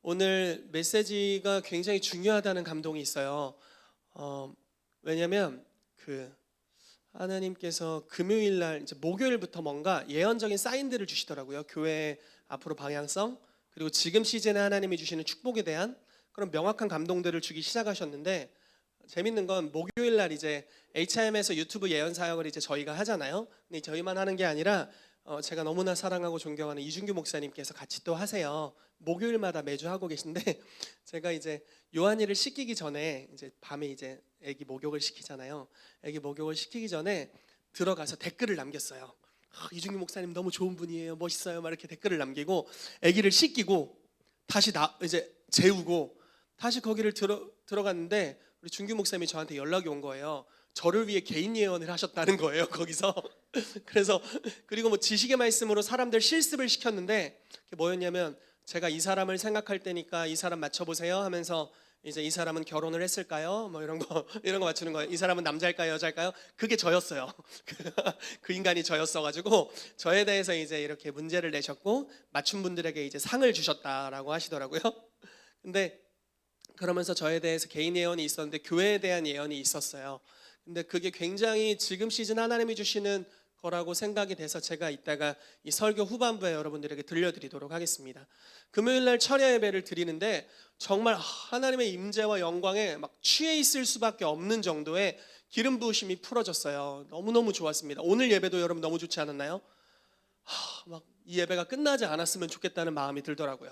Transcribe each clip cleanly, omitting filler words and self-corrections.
오늘 메시지가 굉장히 중요하다는 감동이 있어요. 왜냐면 하나님께서 금요일 날 이제 목요일부터 뭔가 예언적인 사인들을 주시더라고요. 교회 앞으로 방향성, 그리고 지금 시즌에 하나님이 주시는 축복에 대한 그런 명확한 감동들을 주기 시작하셨는데, 재밌는 건 목요일 날 이제 HIM에서 유튜브 예언 사역을 이제 저희가 하잖아요. 근데 저희만 하는 게 아니라 제가 너무나 사랑하고 존경하는 이준규 목사님께서 같이 또 하세요. 목요일마다 매주 하고 계신데 제가 이제 요한이를 씻기기 전에 이제 밤에 이제 애기 목욕을 시키잖아요. 애기 목욕을 시키기 전에 들어가서 댓글을 남겼어요. 이준규 목사님 너무 좋은 분이에요, 멋있어요, 막 이렇게 댓글을 남기고, 애기를 씻기고 다시 이제 재우고 다시 거기를 들어갔는데 우리 준규 목사님이 저한테 연락이 온 거예요. 저를 위해 개인 예언을 하셨다는 거예요, 거기서. 그래서 그리고 뭐 지식의 말씀으로 사람들 실습을 시켰는데, 그게 뭐였냐면, 제가 이 사람을 생각할 때니까 이 사람 맞춰보세요 하면서, 이제 이 사람은 결혼을 했을까요? 뭐 이런 거 맞추는 거예요. 이 사람은 남자일까요, 여자일까요? 그게 저였어요. 그 인간이 저였어가지고 저에 대해서 이제 이렇게 문제를 내셨고 맞춘 분들에게 이제 상을 주셨다라고 하시더라고요. 근데 그러면서 저에 대해서 개인 예언이 있었는데 교회에 대한 예언이 있었어요. 근데 그게 굉장히 지금 시즌 하나님이 주시는 거라고 생각이 돼서 제가 이따가 이 설교 후반부에 여러분들에게 들려드리도록 하겠습니다. 금요일 날 철야 예배를 드리는데 정말 하나님의 임재와 영광에 막 취해 있을 수밖에 없는 정도의 기름 부으심이 풀어졌어요. 너무너무 좋았습니다. 오늘 예배도 여러분 너무 좋지 않았나요? 막 이 예배가 끝나지 않았으면 좋겠다는 마음이 들더라고요.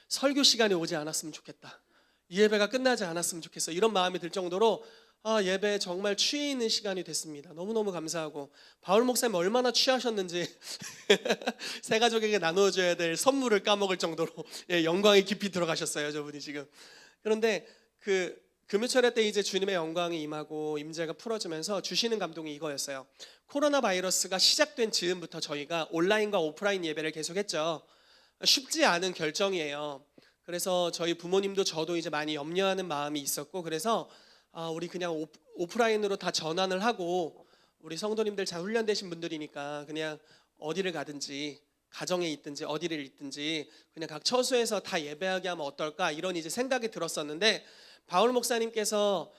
설교 시간이 오지 않았으면 좋겠다, 이 예배가 끝나지 않았으면 좋겠어, 이런 마음이 들 정도로 예배에 정말 취해 있는 시간이 됐습니다. 너무너무 감사하고, 바울 목사님 얼마나 취하셨는지 새 가족에게 나눠줘야 될 선물을 까먹을 정도로 영광에 깊이 들어가셨어요, 저분이 지금. 그런데 금요철회 때 이제 주님의 영광이 임하고 임재가 풀어지면서 주시는 감동이 이거였어요. 코로나 바이러스가 시작된 즈음부터 저희가 온라인과 오프라인 예배를 계속했죠. 쉽지 않은 결정이에요. 그래서 저희 부모님도 저도 이제 많이 염려하는 마음이 있었고, 그래서 우리 그냥 오프라인으로 다 전환을 하고, 우리 성도님들 잘 훈련되신 분들이니까 그냥 어디를 가든지, 가정에 있든지 어디를 있든지 그냥 각 처소에서 다 예배하게 하면 어떨까, 이런 이제 생각이 들었었는데, 바울 목사님께서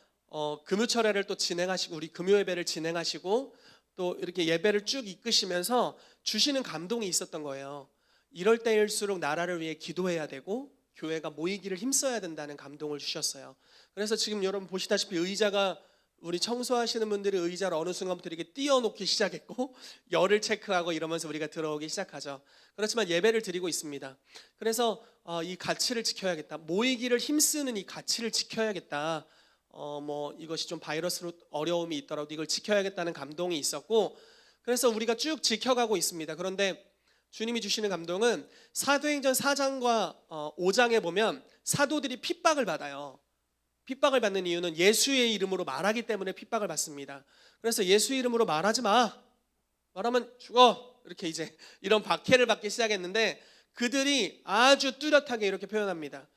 금요철회를 또 진행하시고 우리 금요예배를 진행하시고 또 이렇게 예배를 쭉 이끄시면서 주시는 감동이 있었던 거예요. 이럴 때일수록 나라를 위해 기도해야 되고 교회가 모이기를 힘써야 된다는 감동을 주셨어요. 그래서 지금 여러분 보시다시피 의자가, 우리 청소하시는 분들이 의자를 어느 순간부터 이렇게 띄워놓기 시작했고 열을 체크하고 이러면서 우리가 들어오기 시작하죠. 그렇지만 예배를 드리고 있습니다. 그래서 이 가치를 지켜야겠다, 모이기를 힘쓰는 이 가치를 지켜야겠다, 뭐 이것이 좀 바이러스로 어려움이 있더라도 이걸 지켜야겠다는 감동이 있었고, 그래서 우리가 쭉 지켜가고 있습니다. 그런데 주님이 주시는 감동은 사도행전 4장과 5장에 보면 사도들이 핍박을 받아요. 핍박을 받는 이유는 예수의 이름으로 말하기 때문에 핍박을 받습니다. 그래서 예수 이름으로 말하지 마, 말하면 죽어, 이렇게 이제 이런 박해를 받기 시작했는데, 그들이 아주 뚜렷하게 이렇게 표현합니다.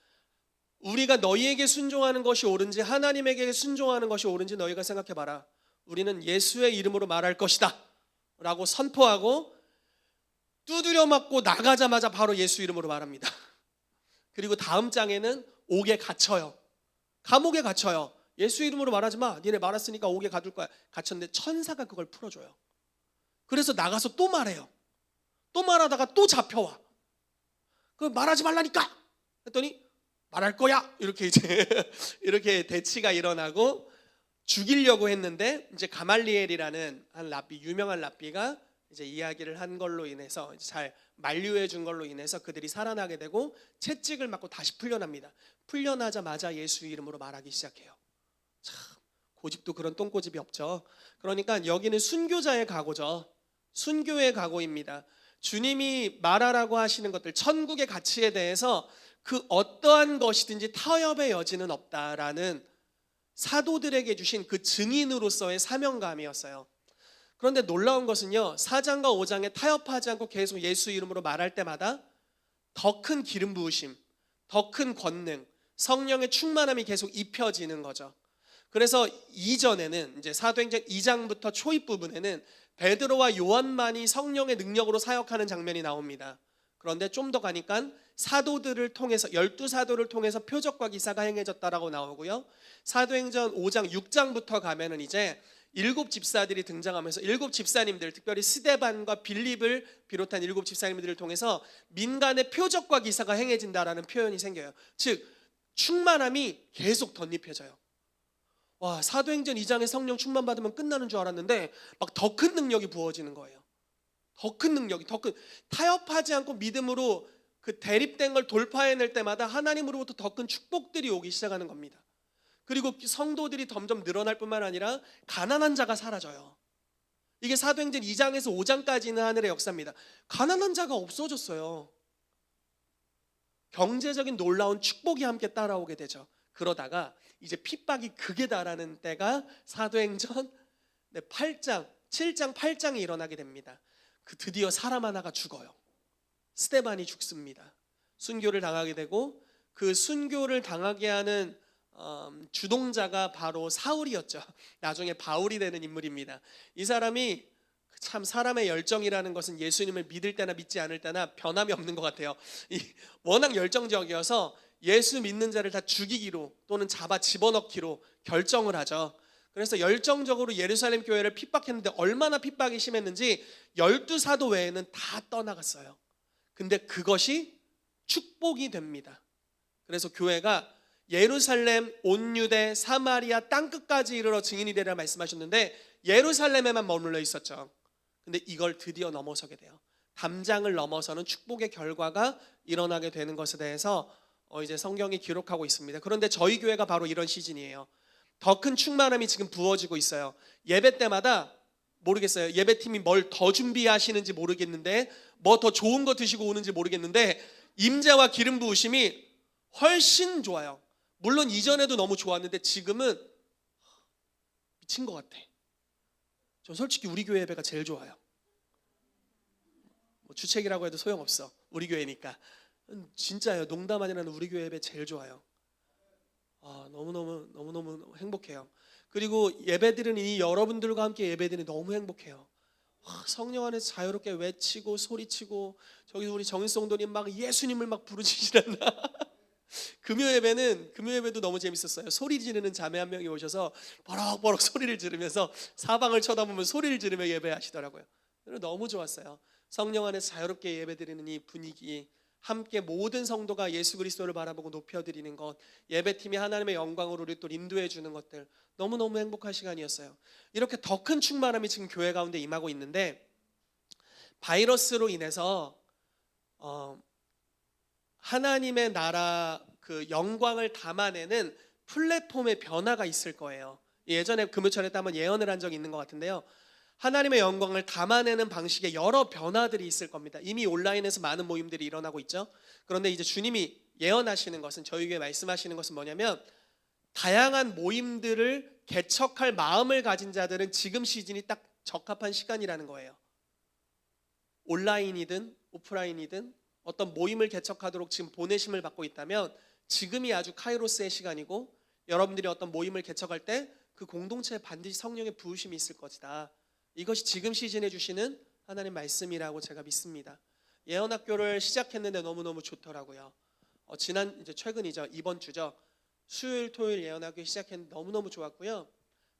우리가 너희에게 순종하는 것이 옳은지 하나님에게 순종하는 것이 옳은지 너희가 생각해봐라. 우리는 예수의 이름으로 말할 것이다 라고 선포하고 두드려 맞고 나가자마자 바로 예수 이름으로 말합니다. 그리고 다음 장에는 옥에 갇혀요. 감옥에 갇혀요. 예수 이름으로 말하지 마, 니네 말았으니까 옥에 가둘 거야. 갇혔는데 천사가 그걸 풀어줘요. 그래서 나가서 또 말해요. 또 말하다가 또 잡혀와. 그 말하지 말라니까 했더니 말할 거야, 이렇게 이제 이렇게 대치가 일어나고 죽이려고 했는데, 이제 가말리엘이라는 한 랍비, 유명한 랍비가 이제 이야기를 한 걸로 인해서 잘 만류해 준 걸로 인해서 그들이 살아나게 되고 채찍을 맞고 다시 풀려납니다. 풀려나자마자 예수 이름으로 말하기 시작해요. 참 고집도 그런 똥고집이 없죠. 그러니까 여기는 순교자의 각오죠. 순교의 각오입니다. 주님이 말하라고 하시는 것들, 천국의 가치에 대해서 그 어떠한 것이든지 타협의 여지는 없다라는 사도들에게 주신 그 증인으로서의 사명감이었어요. 그런데 놀라운 것은요, 4장과 5장에 타협하지 않고 계속 예수 이름으로 말할 때마다 더 큰 기름 부으심, 더 큰 권능, 성령의 충만함이 계속 입혀지는 거죠. 그래서 이전에는 이제 사도행전 2장부터 초입 부분에는 베드로와 요한만이 성령의 능력으로 사역하는 장면이 나옵니다. 그런데 좀 더 가니까 사도들을 통해서 12사도를 통해서 표적과 기사가 행해졌다라고 나오고요. 사도행전 5장 6장부터 가면은 이제 7집사들이 등장하면서 7집사님들, 특별히 스데반과 빌립을 비롯한 7집사님들을 통해서 민간의 표적과 기사가 행해진다라는 표현이 생겨요. 즉 충만함이 계속 덧입혀져요. 와, 사도행전 2장에 성령 충만 받으면 끝나는 줄 알았는데 막 더 큰 능력이 부어지는 거예요. 더 큰 능력이, 더 큰, 타협하지 않고 믿음으로 그 대립된 걸 돌파해낼 때마다 하나님으로부터 더 큰 축복들이 오기 시작하는 겁니다. 그리고 성도들이 점점 늘어날 뿐만 아니라 가난한 자가 사라져요. 이게 사도행전 2장에서 5장까지는 하늘의 역사입니다. 가난한 자가 없어졌어요. 경제적인 놀라운 축복이 함께 따라오게 되죠. 그러다가 이제 핍박이 극에 달하는 때가 사도행전 8장, 7장, 8장이 일어나게 됩니다. 그 드디어 사람 하나가 죽어요. 스데반이 죽습니다. 순교를 당하게 되고 그 순교를 당하게 하는 주동자가 바로 사울이었죠. 나중에 바울이 되는 인물입니다. 이 사람이 참 사람의 열정이라는 것은 예수님을 믿을 때나 믿지 않을 때나 변함이 없는 것 같아요. 워낙 열정적이어서 예수 믿는 자를 다 죽이기로 또는 잡아 집어넣기로 결정을 하죠. 그래서 열정적으로 예루살렘 교회를 핍박했는데 얼마나 핍박이 심했는지 12사도 외에는 다 떠나갔어요. 근데 그것이 축복이 됩니다. 그래서 교회가 예루살렘, 온 유대, 사마리아 땅끝까지 이르러 증인이 되리라 말씀하셨는데 예루살렘에만 머물러 있었죠. 근데 이걸 드디어 넘어서게 돼요. 담장을 넘어서는 축복의 결과가 일어나게 되는 것에 대해서 이제 성경이 기록하고 있습니다. 그런데 저희 교회가 바로 이런 시즌이에요. 더 큰 충만함이 지금 부어지고 있어요. 예배 때마다 모르겠어요. 예배팀이 뭘 더 준비하시는지 모르겠는데 뭐 더 좋은 거 드시고 오는지 모르겠는데 임재와 기름 부으심이 훨씬 좋아요. 물론 이전에도 너무 좋았는데 지금은 미친 것 같아. 저 솔직히 우리 교회 예배가 제일 좋아요. 뭐 주책이라고 해도 소용없어. 우리 교회니까. 진짜예요. 농담 아니라 우리 교회 예배 제일 좋아요. 너무너무 행복해요. 그리고 예배드리는 이 여러분들과 함께 예배드리는 너무 행복해요. 성령 안에서 자유롭게 외치고 소리치고 저기 우리 정인성도님 막 예수님을 막 부르짖으란다. 금요예배도 너무 재밌었어요. 소리 지르는 자매 한 명이 오셔서 버럭버럭 소리를 지르면서 사방을 쳐다보면 소리를 지르며 예배하시더라고요. 너무 좋았어요. 성령 안에서 자유롭게 예배드리는 이 분위기, 함께 모든 성도가 예수 그리스도를 바라보고 높여드리는 것, 예배팀이 하나님의 영광으로 우리 또 인도해 주는 것들, 너무너무 행복한 시간이었어요. 이렇게 더 큰 충만함이 지금 교회 가운데 임하고 있는데 바이러스로 인해서 하나님의 나라 그 영광을 담아내는 플랫폼의 변화가 있을 거예요. 예전에 금요철에 한번 예언을 한 적이 있는 것 같은데요. 하나님의 영광을 담아내는 방식의 여러 변화들이 있을 겁니다. 이미 온라인에서 많은 모임들이 일어나고 있죠. 그런데 이제 주님이 예언하시는 것은, 저희에게 말씀하시는 것은 뭐냐면 다양한 모임들을 개척할 마음을 가진 자들은 지금 시즌이 딱 적합한 시간이라는 거예요. 온라인이든 오프라인이든 어떤 모임을 개척하도록 지금 보내심을 받고 있다면 지금이 아주 카이로스의 시간이고, 여러분들이 어떤 모임을 개척할 때 그 공동체에 반드시 성령의 부으심이 있을 것이다. 이것이 지금 시즌에 주시는 하나님 말씀이라고 제가 믿습니다. 예언학교를 시작했는데 너무너무 좋더라고요. 이제 최근이죠. 이번 주죠. 수요일 토요일 예언학교 시작했는데 너무너무 좋았고요.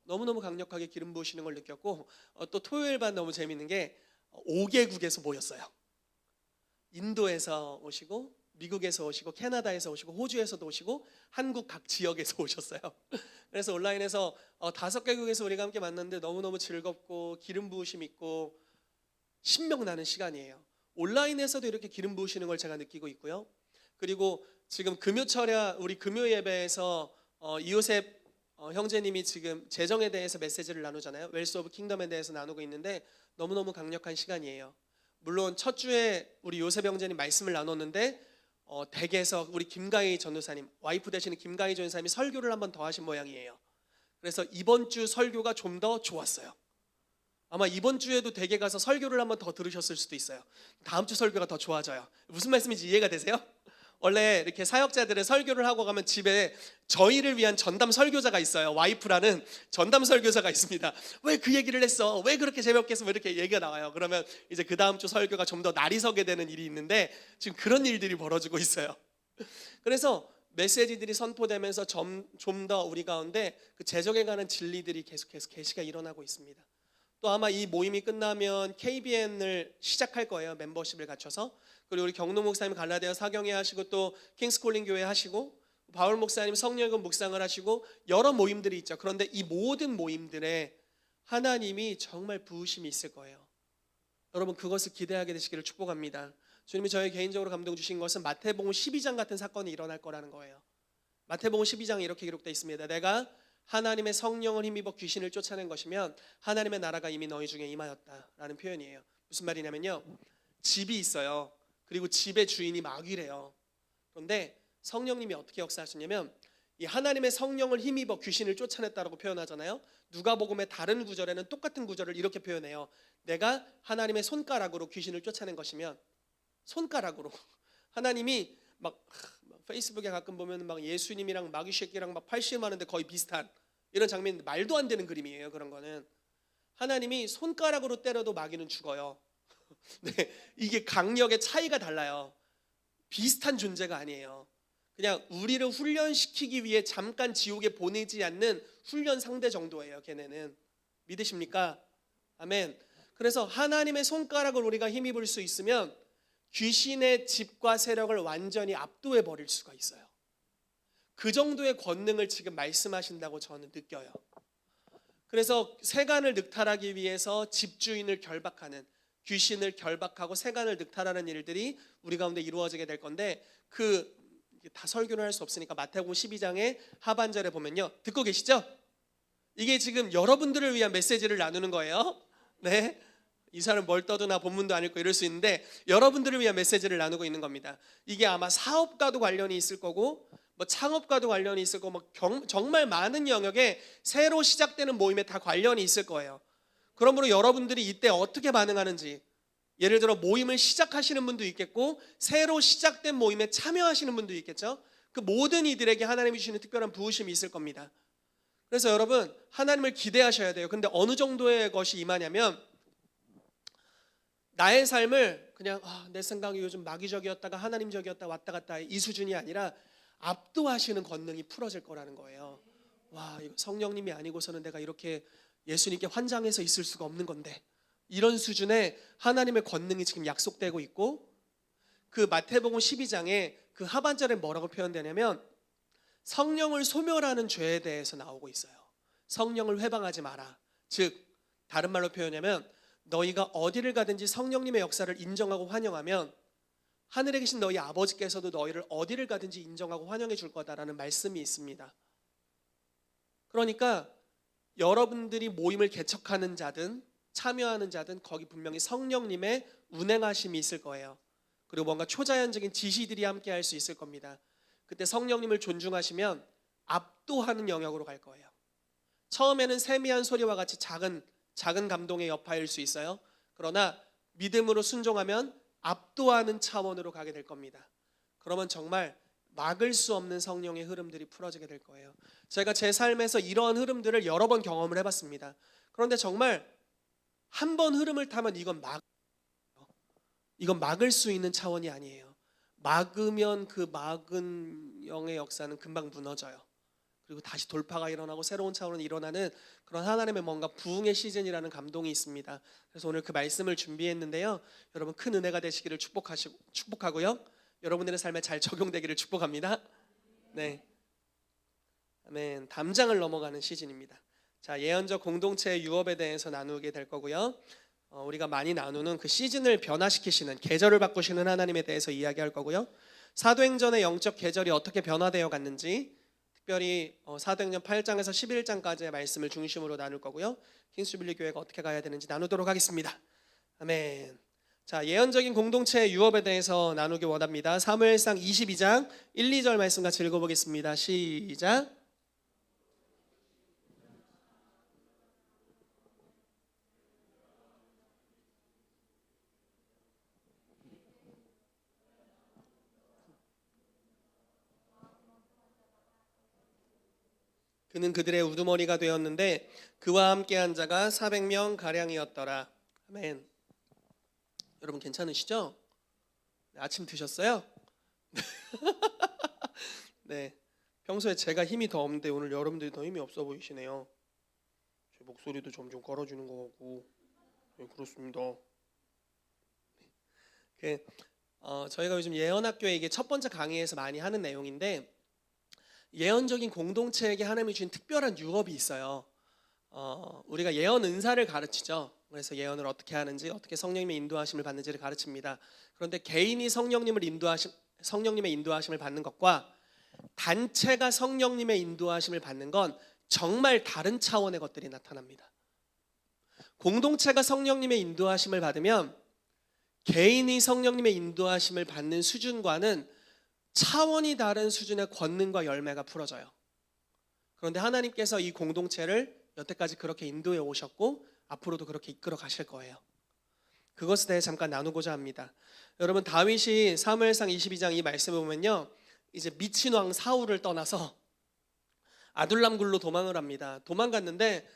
너무너무 강력하게 기름 부으시는 걸 느꼈고, 또 토요일 반 너무 재밌는 게 5개국에서 모였어요. 인도에서 오시고, 미국에서 오시고, 캐나다에서 오시고, 호주에서도 오시고, 한국 각 지역에서 오셨어요. 그래서 온라인에서 5개국에서 우리가 함께 만났는데 너무너무 즐겁고 기름 부으심 있고 신명 나는 시간이에요. 온라인에서도 이렇게 기름 부으시는 걸 제가 느끼고 있고요. 그리고 지금 금요철야 우리 금요 예배에서 이요셉 형제님이 지금 재정에 대해서 메시지를 나누잖아요. 웰스 오브 킹덤에 대해서 나누고 있는데 너무너무 강력한 시간이에요. 물론 첫 주에 우리 요셉 형제님 말씀을 나눴는데 댁에서 우리 김가희 전도사님, 와이프 되시는 김가희 전도사님이 설교를 한 번 더 하신 모양이에요. 그래서 이번 주 설교가 좀 더 좋았어요. 아마 이번 주에도 댁에 가서 설교를 한 번 더 들으셨을 수도 있어요. 다음 주 설교가 더 좋아져요. 무슨 말씀인지 이해가 되세요? 원래 이렇게 사역자들은 설교를 하고 가면 집에 저희를 위한 전담 설교자가 있어요. 와이프라는 전담 설교자가 있습니다. 왜 그 얘기를 했어? 왜 그렇게 재미없게 했어? 뭐 이렇게 얘기가 나와요. 그러면 이제 그 다음 주 설교가 좀 더 날이 서게 되는 일이 있는데 지금 그런 일들이 벌어지고 있어요. 그래서 메시지들이 선포되면서 좀 더 우리 가운데 그 제적에 관한 진리들이 계속해서 계시가 일어나고 있습니다. 또 아마 이 모임이 끝나면 KBN을 시작할 거예요. 멤버십을 갖춰서. 그리고 우리 경로 목사님 갈라디아 사경회 하시고 또 킹스콜링 교회 하시고 바울 목사님 성령의 묵상을 하시고 여러 모임들이 있죠. 그런데 이 모든 모임들에 하나님이 정말 부으심이 있을 거예요. 여러분 그것을 기대하게 되시기를 축복합니다. 주님이 저희 개인적으로 감동 주신 것은 마태복음 12장 같은 사건이 일어날 거라는 거예요. 마태복음 12장에 이렇게 기록되어 있습니다. 내가 하나님의 성령을 힘입어 귀신을 쫓아낸 것이면 하나님의 나라가 이미 너희 중에 임하였다라는 표현이에요. 무슨 말이냐면요. 집이 있어요. 그리고 집의 주인이 마귀래요. 그런데 성령님이 어떻게 역사하시냐면 이 하나님의 성령을 힘입어 귀신을 쫓아냈다라고 표현하잖아요. 누가복음의 다른 구절에는 똑같은 구절을 이렇게 표현해요. 내가 하나님의 손가락으로 귀신을 쫓아낸 것이면 손가락으로 하나님이 막 페이스북에 가끔 보면 막 예수님이랑 마귀 새끼랑 막 팔씨름하는데 거의 비슷한 이런 장면, 말도 안 되는 그림이에요. 그런 거는 하나님이 손가락으로 때려도 마귀는 죽어요. 네, 이게 강력의 차이가 달라요. 비슷한 존재가 아니에요. 그냥 우리를 훈련시키기 위해 잠깐 지옥에 보내지 않는 훈련 상대 정도예요. 걔네는. 믿으십니까? 아멘. 그래서 하나님의 손가락을 우리가 힘입을 수 있으면 귀신의 집과 세력을 완전히 압도해 버릴 수가 있어요. 그 정도의 권능을 지금 말씀하신다고 저는 느껴요. 그래서 세간을 늑탈하기 위해서 집주인을 결박하는, 귀신을 결박하고 세간을 늑탈하는 일들이 우리 가운데 이루어지게 될 건데 다 설교를 할 수 없으니까 마태복음 12장의 하반절에 보면요. 듣고 계시죠? 이게 지금 여러분들을 위한 메시지를 나누는 거예요. 네. 이 사람 뭘 떠드나 본문도 안 읽고 이럴 수 있는데 여러분들을 위한 메시지를 나누고 있는 겁니다. 이게 아마 사업과도 관련이 있을 거고 뭐 창업과도 관련이 있을 거고 정말 많은 영역에 새로 시작되는 모임에 다 관련이 있을 거예요. 그러므로 여러분들이 이때 어떻게 반응하는지, 예를 들어 모임을 시작하시는 분도 있겠고 새로 시작된 모임에 참여하시는 분도 있겠죠. 그 모든 이들에게 하나님이 주시는 특별한 부으심이 있을 겁니다. 그래서 여러분 하나님을 기대하셔야 돼요. 근데 어느 정도의 것이 임하냐면 나의 삶을 그냥 내 생각이 요즘 마귀적이었다가 하나님적이었다 왔다 갔다 이 수준이 아니라 압도하시는 권능이 풀어질 거라는 거예요. 와, 이거 성령님이 아니고서는 내가 이렇게 예수님께 환장해서 있을 수가 없는 건데, 이런 수준의 하나님의 권능이 지금 약속되고 있고, 그 마태복음 12장에 그 하반절에 뭐라고 표현되냐면 성령을 소멸하는 죄에 대해서 나오고 있어요. 성령을 회방하지 마라. 즉 다른 말로 표현하면 너희가 어디를 가든지 성령님의 역사를 인정하고 환영하면 하늘에 계신 너희 아버지께서도 너희를 어디를 가든지 인정하고 환영해 줄 거다라는 말씀이 있습니다. 그러니까 여러분들이 모임을 개척하는 자든 참여하는 자든 거기 분명히 성령님의 운행하심이 있을 거예요. 그리고 뭔가 초자연적인 지시들이 함께 할 수 있을 겁니다. 그때 성령님을 존중하시면 압도하는 영역으로 갈 거예요. 처음에는 세미한 소리와 같이 작은 감동의 여파일 수 있어요. 그러나 믿음으로 순종하면 압도하는 차원으로 가게 될 겁니다. 그러면 정말 막을 수 없는 성령의 흐름들이 풀어지게 될 거예요. 제가 제 삶에서 이러한 흐름들을 여러 번 경험을 해봤습니다. 그런데 정말 한 번 흐름을 타면 이건 막을 수 있는 차원이 아니에요. 막으면 그 막은 영의 역사는 금방 무너져요. 그리고 다시 돌파가 일어나고 새로운 차원으로 일어나는 그런 하나님의 뭔가 부흥의 시즌이라는 감동이 있습니다. 그래서 오늘 그 말씀을 준비했는데요. 여러분 큰 은혜가 되시기를 축복하고요. 여러분들의 삶에 잘 적용되기를 축복합니다. 네, 아멘. 담장을 넘어가는 시즌입니다. 자, 예언적 공동체의 유업에 대해서 나누게 될 거고요. 우리가 많이 나누는 그 시즌을 변화시키시는, 계절을 바꾸시는 하나님에 대해서 이야기할 거고요. 사도행전의 영적 계절이 어떻게 변화되어 갔는지 특별히 사도행전 8장에서 11장까지의 말씀을 중심으로 나눌 거고요. 킹스주빌리 교회가 어떻게 가야 되는지 나누도록 하겠습니다. 아멘. 자, 예언적인 공동체의 유업에 대해서 나누기 원합니다. 사무엘상 22장 1, 2절 말씀 같이 읽어보겠습니다. 시작. 그는 그들의 우두머리가 되었는데 그와 함께한 자가 400명 가량이었더라. 아멘. 여러분 괜찮으시죠? 아침 드셨어요? 네. 평소에 제가 힘이 더 없는데 오늘 여러분들이 더 힘이 없어 보이시네요. 제 목소리도 점점 걸어지는 것 같고. 네, 그렇습니다. 저희가 요즘 예언학교에 이게 첫 번째 강의에서 많이 하는 내용인데, 예언적인 공동체에게 하나님이 주신 특별한 유업이 있어요. 우리가 예언 은사를 가르치죠. 그래서 예언을 어떻게 하는지, 어떻게 성령님의 인도하심을 받는지를 가르칩니다. 그런데 개인이 성령님의 인도하심을 받는 것과 단체가 성령님의 인도하심을 받는 건 정말 다른 차원의 것들이 나타납니다. 공동체가 성령님의 인도하심을 받으면 개인이 성령님의 인도하심을 받는 수준과는 차원이 다른 수준의 권능과 열매가 풀어져요. 그런데 하나님께서 이 공동체를 여태까지 그렇게 인도해 오셨고 앞으로도 그렇게 이끌어 가실 거예요. 그것에 대해 잠깐 나누고자 합니다. 여러분, 다윗이 사무엘상 22장 이 말씀을 보면요, 이제 미친 왕 사울을 떠나서 아둘람 굴로 도망을 합니다. 도망갔는데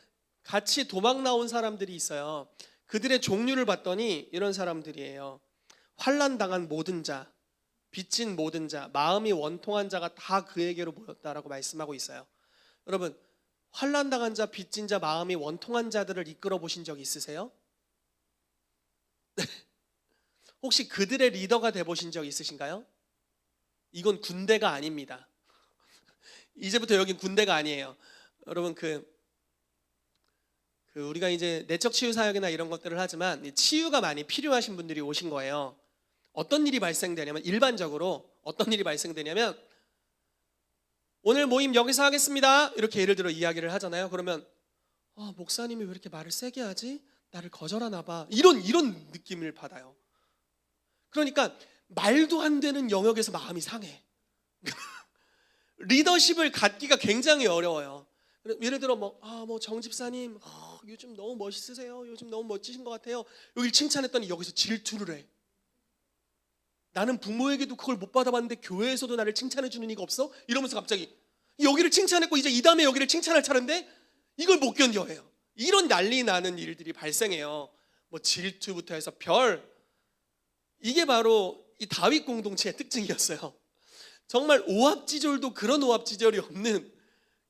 같이 도망 나온 사람들이 있어요. 그들의 종류를 봤더니 이런 사람들이에요. 환난 당한 모든 자, 빚진 모든 자, 마음이 원통한 자가 다 그에게로 모였다라고 말씀하고 있어요. 여러분, 환난 당한 자, 빚진 자, 마음이 원통한 자들을 이끌어 보신 적 있으세요? 혹시 그들의 리더가 돼 보신 적 있으신가요? 이건 군대가 아닙니다. 이제부터 여긴 군대가 아니에요. 여러분, 우리가 이제 내적 치유 사역이나 이런 것들을 하지만 치유가 많이 필요하신 분들이 오신 거예요. 어떤 일이 발생되냐면, 일반적으로 어떤 일이 발생되냐면, 오늘 모임 여기서 하겠습니다 이렇게 예를 들어 이야기를 하잖아요. 그러면 목사님이 왜 이렇게 말을 세게 하지? 나를 거절하나 봐. 이런 느낌을 받아요. 그러니까 말도 안 되는 영역에서 마음이 상해. 리더십을 갖기가 굉장히 어려워요. 예를 들어 정 집사님 요즘 너무 멋있으세요. 요즘 너무 멋지신 것 같아요. 여길 칭찬했더니 여기서 질투를 해. 나는 부모에게도 그걸 못 받아봤는데 교회에서도 나를 칭찬해 주는 이가 없어? 이러면서 갑자기 여기를 칭찬했고 이제 이 다음에 여기를 칭찬할 차례인데 이걸 못 견뎌해요. 이런 난리 나는 일들이 발생해요. 질투부터 해서 이게 바로 이 다윗 공동체의 특징이었어요. 정말 오합지졸도 그런 오합지졸이 없는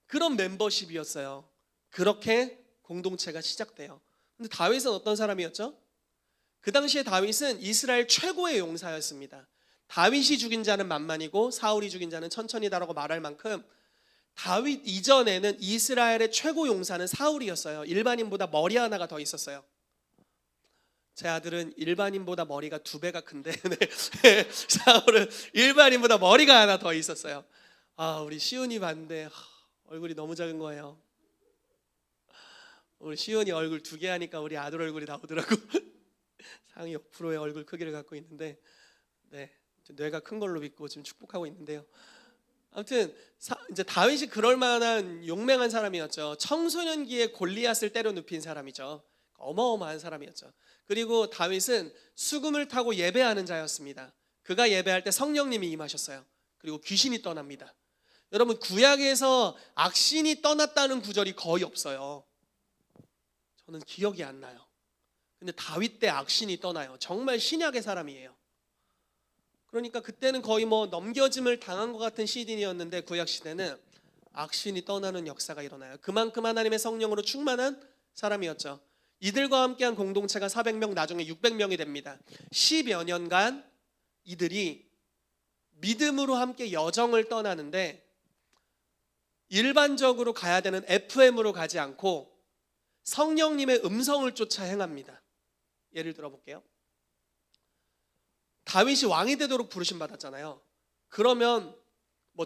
그런 멤버십이었어요. 그렇게 공동체가 시작돼요. 근데 다윗은 어떤 사람이었죠? 그 당시에 다윗은 이스라엘 최고의 용사였습니다. 다윗이 죽인 자는 만만이고 사울이 죽인 자는 천천히다라고 말할 만큼 다윗 이전에는 이스라엘의 최고 용사는 사울이었어요. 일반인보다 머리 하나가 더 있었어요. 제 아들은 일반인보다 머리가 2배가 큰데 사울은 일반인보다 머리가 하나 더 있었어요. 우리 시온이 봤는데 얼굴이 너무 작은 거예요. 우리 시온이 얼굴 2개 하니까 우리 아들 얼굴이 나오더라고. 상위 5%의 얼굴 크기를 갖고 있는데, 뇌가 큰 걸로 믿고 지금 축복하고 있는데요. 아무튼 이제 다윗이 그럴 만한 용맹한 사람이었죠. 청소년기에 골리앗을 때려 눕힌 사람이죠. 어마어마한 사람이었죠. 그리고 다윗은 수금을 타고 예배하는 자였습니다. 그가 예배할 때 성령님이 임하셨어요. 그리고 귀신이 떠납니다. 여러분, 구약에서 악신이 떠났다는 구절이 거의 없어요. 저는 기억이 안 나요. 근데 다윗 때 악신이 떠나요. 정말 신약의 사람이에요. 그러니까 그때는 거의 넘겨짐을 당한 것 같은 시즌이었는데, 구약 시대는 악신이 떠나는 역사가 일어나요. 그만큼 하나님의 성령으로 충만한 사람이었죠. 이들과 함께한 공동체가 400명, 나중에 600명이 됩니다. 10여 년간 이들이 믿음으로 함께 여정을 떠나는데, 일반적으로 가야 되는 FM으로 가지 않고 성령님의 음성을 쫓아 행합니다. 예를 들어 볼게요. 다윗이 왕이 되도록 부르심 받았잖아요. 그러면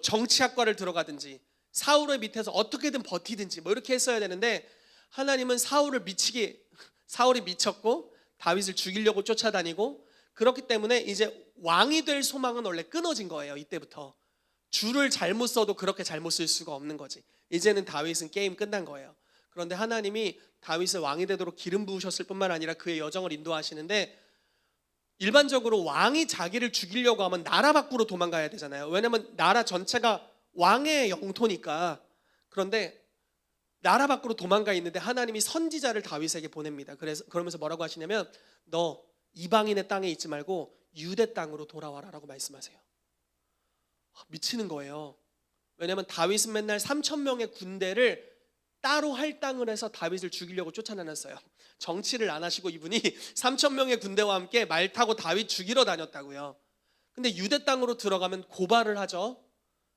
정치학과를 들어가든지 사울의 밑에서 어떻게든 버티든지 이렇게 했어야 되는데, 하나님은 사울이 미쳤고 다윗을 죽이려고 쫓아다니고, 그렇기 때문에 이제 왕이 될 소망은 원래 끊어진 거예요. 이때부터 줄을 잘못 써도 그렇게 잘못 쓸 수가 없는 거지. 이제는 다윗은 게임 끝난 거예요. 그런데 하나님이 다윗을 왕이 되도록 기름 부으셨을 뿐만 아니라 그의 여정을 인도하시는데, 일반적으로 왕이 자기를 죽이려고 하면 나라 밖으로 도망가야 되잖아요. 왜냐하면 나라 전체가 왕의 영토니까. 그런데 나라 밖으로 도망가 있는데 하나님이 선지자를 다윗에게 보냅니다. 그러면서 뭐라고 하시냐면 너 이방인의 땅에 있지 말고 유대 땅으로 돌아와라라고 말씀하세요. 미치는 거예요. 왜냐하면 다윗은 맨날 3천 명의 군대를 따로 할당을 해서 다윗을 죽이려고 쫓아다녔어요. 정치를 안 하시고 이분이 3천 명의 군대와 함께 말 타고 다윗 죽이러 다녔다고요. 근데 유대 땅으로 들어가면 고발을 하죠.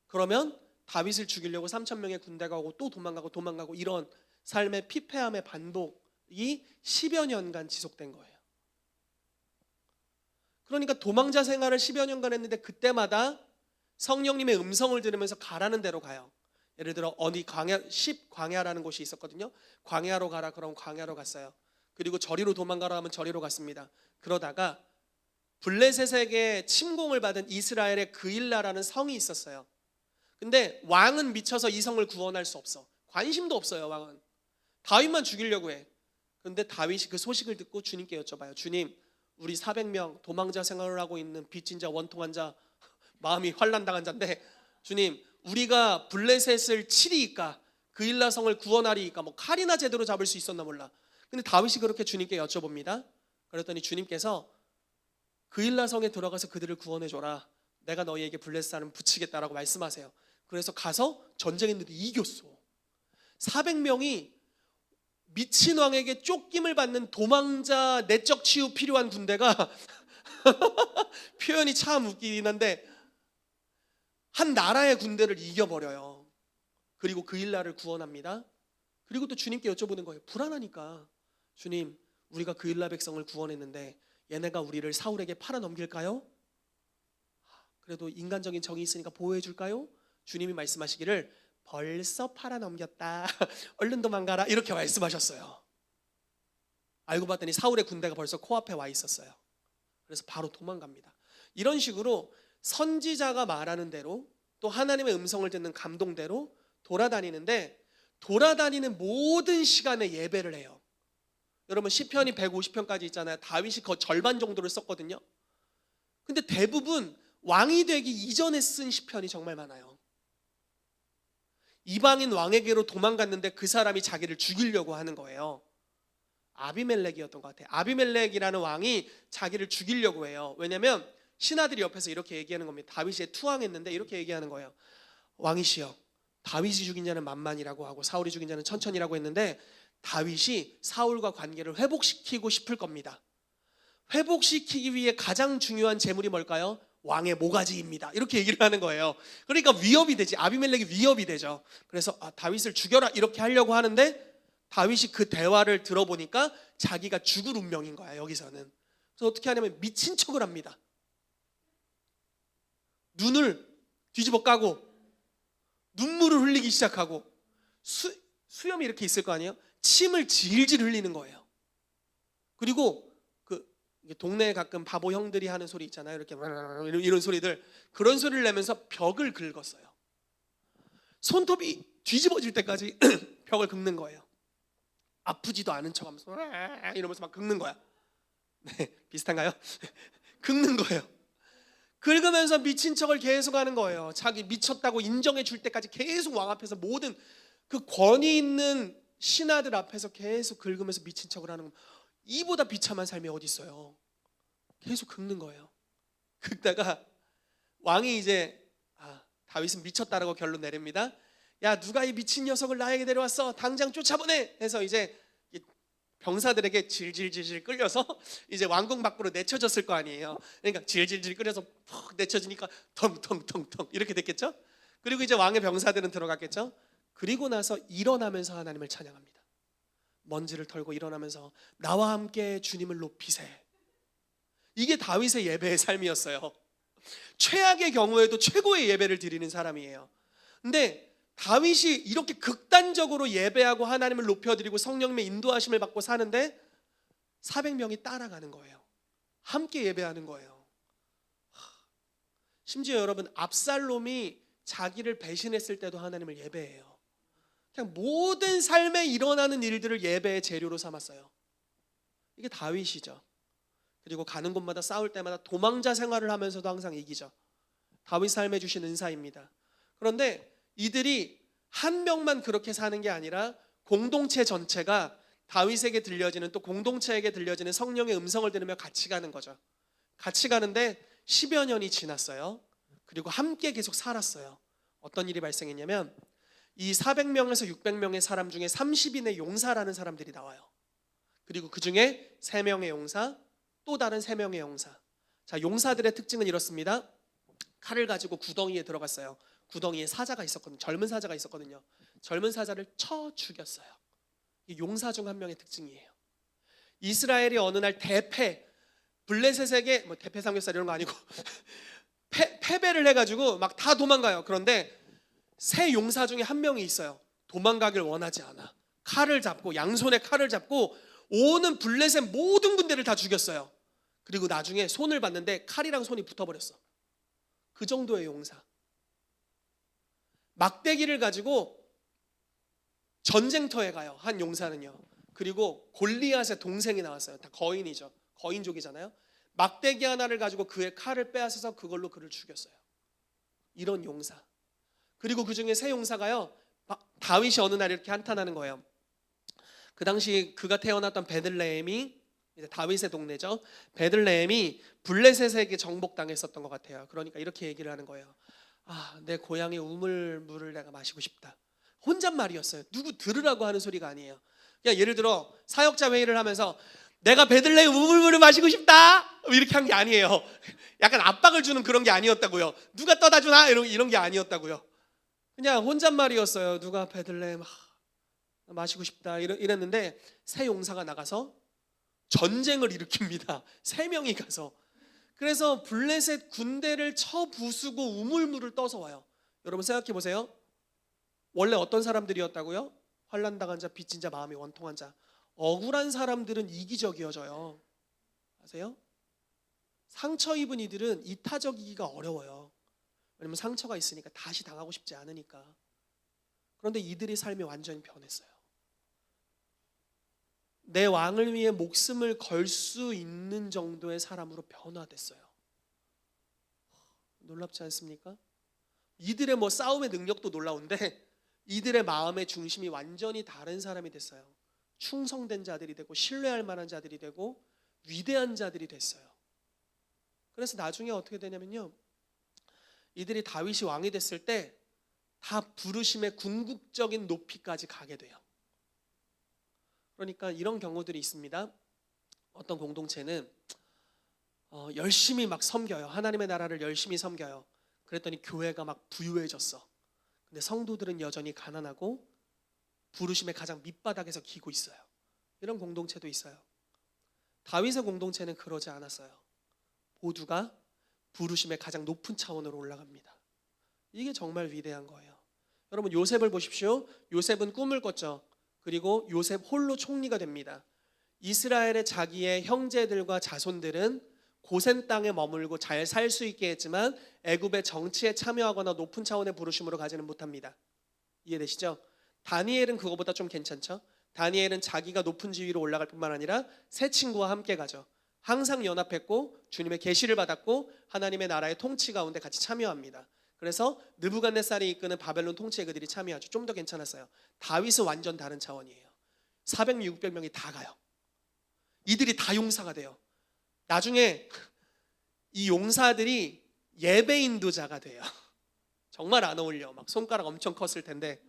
그러면 다윗을 죽이려고 3천 명의 군대가 오고 또 도망가고 이런 삶의 피폐함의 반복이 10여 년간 지속된 거예요. 그러니까 도망자 생활을 10여 년간 했는데 그때마다 성령님의 음성을 들으면서 가라는 데로 가요. 예를 들어 어디 광야라는 곳이 있었거든요. 광야로 가라 그럼 광야로 갔어요. 그리고 저리로 도망가라 하면 저리로 갔습니다. 그러다가 블레셋에게 침공을 받은 이스라엘의 그일라라는 성이 있었어요. 근데 왕은 미쳐서 이 성을 구원할 수 없어. 관심도 없어요. 왕은 다윗만 죽이려고 해. 그런데 다윗이 그 소식을 듣고 주님께 여쭤봐요. 주님, 우리 400명 도망자 생활을 하고 있는 빚진 자, 원통한 자, 마음이 환난당한 자인데 주님, 우리가 블레셋을 치리이까 그일라 성을 구원하리이까 뭐 칼이나 제대로 잡을 수 있었나 몰라. 근데 다윗이 그렇게 주님께 여쭤봅니다. 그랬더니 주님께서 그일라 성에 들어가서 그들을 구원해 줘라. 내가 너희에게 블레셋 사람 붙이겠다라고 말씀하세요. 그래서 가서 전쟁했는데 이겼어. 400명이 미친 왕에게 쫓김을 받는 도망자 내적 치유 필요한 군대가 표현이 참 웃기긴 한데 한 나라의 군대를 이겨버려요. 그리고 그일라를 구원합니다. 그리고 또 주님께 여쭤보는 거예요. 불안하니까 주님, 우리가 그일라 백성을 구원했는데 얘네가 우리를 사울에게 팔아넘길까요? 그래도 인간적인 정이 있으니까 보호해 줄까요? 주님이 말씀하시기를 벌써 팔아넘겼다. 얼른 도망가라 이렇게 말씀하셨어요. 알고 봤더니 사울의 군대가 벌써 코앞에 와 있었어요. 그래서 바로 도망갑니다. 이런 식으로 선지자가 말하는 대로 또 하나님의 음성을 듣는 감동대로 돌아다니는데 돌아다니는 모든 시간에 예배를 해요. 여러분 시편이 150편까지 있잖아요. 다윗이 그 절반 정도를 썼거든요. 근데 대부분 왕이 되기 이전에 쓴 시편이 정말 많아요. 이방인 왕에게로 도망갔는데 그 사람이 자기를 죽이려고 하는 거예요. 아비멜렉이었던 것 같아요. 아비멜렉이라는 왕이 자기를 죽이려고 해요. 왜냐하면 신하들이 옆에서 이렇게 얘기하는 겁니다. 다윗이 투항했는데 이렇게 얘기하는 거예요. 왕이시여, 다윗이 죽인 자는 만만이라고 하고 사울이 죽인 자는 천천이라고 했는데 다윗이 사울과 관계를 회복시키고 싶을 겁니다. 회복시키기 위해 가장 중요한 재물이 뭘까요? 왕의 모가지입니다. 이렇게 얘기를 하는 거예요. 그러니까 위협이 되지. 아비멜렉이 위협이 되죠. 그래서 다윗을 죽여라 이렇게 하려고 하는데 다윗이 그 대화를 들어보니까 자기가 죽을 운명인 거야. 여기서는. 그래서 어떻게 하냐면 미친 척을 합니다. 눈을 뒤집어 까고 눈물을 흘리기 시작하고 수염이 이렇게 있을 거 아니에요? 침을 질질 흘리는 거예요. 그리고 동네에 가끔 바보 형들이 하는 소리 있잖아요. 이렇게 이런 소리들, 그런 소리를 내면서 벽을 긁었어요. 손톱이 뒤집어질 때까지 벽을 긁는 거예요. 아프지도 않은 척하면서 이러면서 막 긁는 거야. 네, 비슷한가요? 긁는 거예요. 긁으면서 미친 척을 계속 하는 거예요. 자기 미쳤다고 인정해 줄 때까지 계속 왕 앞에서 모든 그 권위 있는 신하들 앞에서 계속 긁으면서 미친 척을 하는 거예요. 이보다 비참한 삶이 어디 있어요. 계속 긁는 거예요. 긁다가 왕이 이제 다윗은 미쳤다라고 결론 내립니다. 야, 누가 이 미친 녀석을 나에게 데려왔어? 당장 쫓아보내! 해서 이제 병사들에게 질질질질 끌려서 이제 왕궁 밖으로 내쳐졌을 거 아니에요. 그러니까 질질질 끌려서 푹 내쳐지니까 텅텅텅텅 이렇게 됐겠죠. 그리고 이제 왕의 병사들은 들어갔겠죠. 그리고 나서 일어나면서 하나님을 찬양합니다. 먼지를 털고 일어나면서 나와 함께 주님을 높이세. 이게 다윗의 예배의 삶이었어요. 최악의 경우에도 최고의 예배를 드리는 사람이에요. 근데 다윗이 이렇게 극단적으로 예배하고 하나님을 높여드리고 성령님의 인도하심을 받고 사는데 400명이 따라가는 거예요. 함께 예배하는 거예요. 심지어 여러분, 압살롬이 자기를 배신했을 때도 하나님을 예배해요. 그냥 모든 삶에 일어나는 일들을 예배의 재료로 삼았어요. 이게 다윗이죠. 그리고 가는 곳마다 싸울 때마다 도망자 생활을 하면서도 항상 이기죠. 다윗 삶에 주신 은사입니다. 그런데 이들이 한 명만 그렇게 사는 게 아니라 공동체 전체가 다윗에게 들려지는, 또 공동체에게 들려지는 성령의 음성을 들으며 같이 가는 거죠. 같이 가는데 10여 년이 지났어요. 그리고 함께 계속 살았어요. 어떤 일이 발생했냐면 이 400명에서 600명의 사람 중에 30인의 용사라는 사람들이 나와요. 그리고 그 중에 3명의 용사, 또 다른 3명의 용사. 자, 용사들의 특징은 이렇습니다. 칼을 가지고 구덩이에 들어갔어요. 구덩이에 사자가 있었거든요. 젊은 사자가 있었거든요. 젊은 사자를 쳐 죽였어요. 이 용사 중 한 명의 특징이에요. 이스라엘이 어느 날 블레셋에게 대패 삼겹살 이런 거 아니고 패배를 해가지고 막 다 도망가요. 그런데 세 용사 중에 한 명이 있어요. 도망가길 원하지 않아. 칼을 잡고, 양손에 칼을 잡고 오는 블레셋 모든 군대를 다 죽였어요. 그리고 나중에 손을 봤는데 칼이랑 손이 붙어버렸어. 그 정도의 용사. 막대기를 가지고 전쟁터에 가요. 한 용사는요. 그리고 골리앗의 동생이 나왔어요. 다 거인이죠. 거인족이잖아요. 막대기 하나를 가지고 그의 칼을 빼앗아서 그걸로 그를 죽였어요. 이런 용사. 그리고 그 중에 세 용사가요, 다윗이 어느 날 이렇게 한탄하는 거예요. 그 당시 그가 태어났던 베들레헴이, 이제 다윗의 동네죠. 베들레헴이 블레셋에게 정복당했었던 것 같아요. 그러니까 이렇게 얘기를 하는 거예요. 내 고향의 우물물을 내가 마시고 싶다. 혼잣말이었어요. 누구 들으라고 하는 소리가 아니에요. 그냥 예를 들어 사역자 회의를 하면서 내가 베들레헴 우물물을 마시고 싶다 이렇게 한 게 아니에요. 약간 압박을 주는 그런 게 아니었다고요. 누가 떠다 주나 이런 게 아니었다고요. 그냥 혼잣말이었어요. 누가 베들레헴 마시고 싶다 이랬는데 세 용사가 나가서 전쟁을 일으킵니다. 3명이 가서. 그래서 블레셋 군대를 쳐 부수고 우물물을 떠서 와요. 여러분 생각해 보세요. 원래 어떤 사람들이었다고요? 환난당한 자, 빚진 자, 마음이 원통한 자. 억울한 사람들은 이기적이어져요. 아세요? 상처 입은 이들은 이타적이기가 어려워요. 왜냐면 상처가 있으니까 다시 당하고 싶지 않으니까. 그런데 이들의 삶이 완전히 변했어요. 내 왕을 위해 목숨을 걸 수 있는 정도의 사람으로 변화됐어요. 놀랍지 않습니까? 이들의 싸움의 능력도 놀라운데 이들의 마음의 중심이 완전히 다른 사람이 됐어요. 충성된 자들이 되고 신뢰할 만한 자들이 되고 위대한 자들이 됐어요. 그래서 나중에 어떻게 되냐면요, 이들이 다윗이 왕이 됐을 때 다 부르심의 궁극적인 높이까지 가게 돼요. 그러니까 이런 경우들이 있습니다. 어떤 공동체는 열심히 막 섬겨요. 하나님의 나라를 열심히 섬겨요. 그랬더니 교회가 막 부유해졌어. 근데 성도들은 여전히 가난하고 부르심의 가장 밑바닥에서 기고 있어요. 이런 공동체도 있어요. 다윗의 공동체는 그러지 않았어요. 모두가 부르심의 가장 높은 차원으로 올라갑니다. 이게 정말 위대한 거예요. 여러분 요셉을 보십시오. 요셉은 꿈을 꿨죠. 그리고 요셉 홀로 총리가 됩니다. 이스라엘의 자기의 형제들과 자손들은 고센 땅에 머물고 잘 살 수 있게 했지만 애굽의 정치에 참여하거나 높은 차원의 부르심으로 가지는 못합니다. 이해되시죠? 다니엘은 그거보다 좀 괜찮죠? 다니엘은 자기가 높은 지위로 올라갈 뿐만 아니라 새 친구와 함께 가죠. 항상 연합했고 주님의 계시를 받았고 하나님의 나라의 통치 가운데 같이 참여합니다. 그래서 느부갓네살이 이끄는 바벨론 통치에 그들이 참여하죠. 좀 더 괜찮았어요. 다윗은 완전 다른 차원이에요. 400명, 600명이 다 가요. 이들이 다 용사가 돼요. 나중에 이 용사들이 예배 인도자가 돼요. 정말 안 어울려. 막 손가락 엄청 컸을 텐데,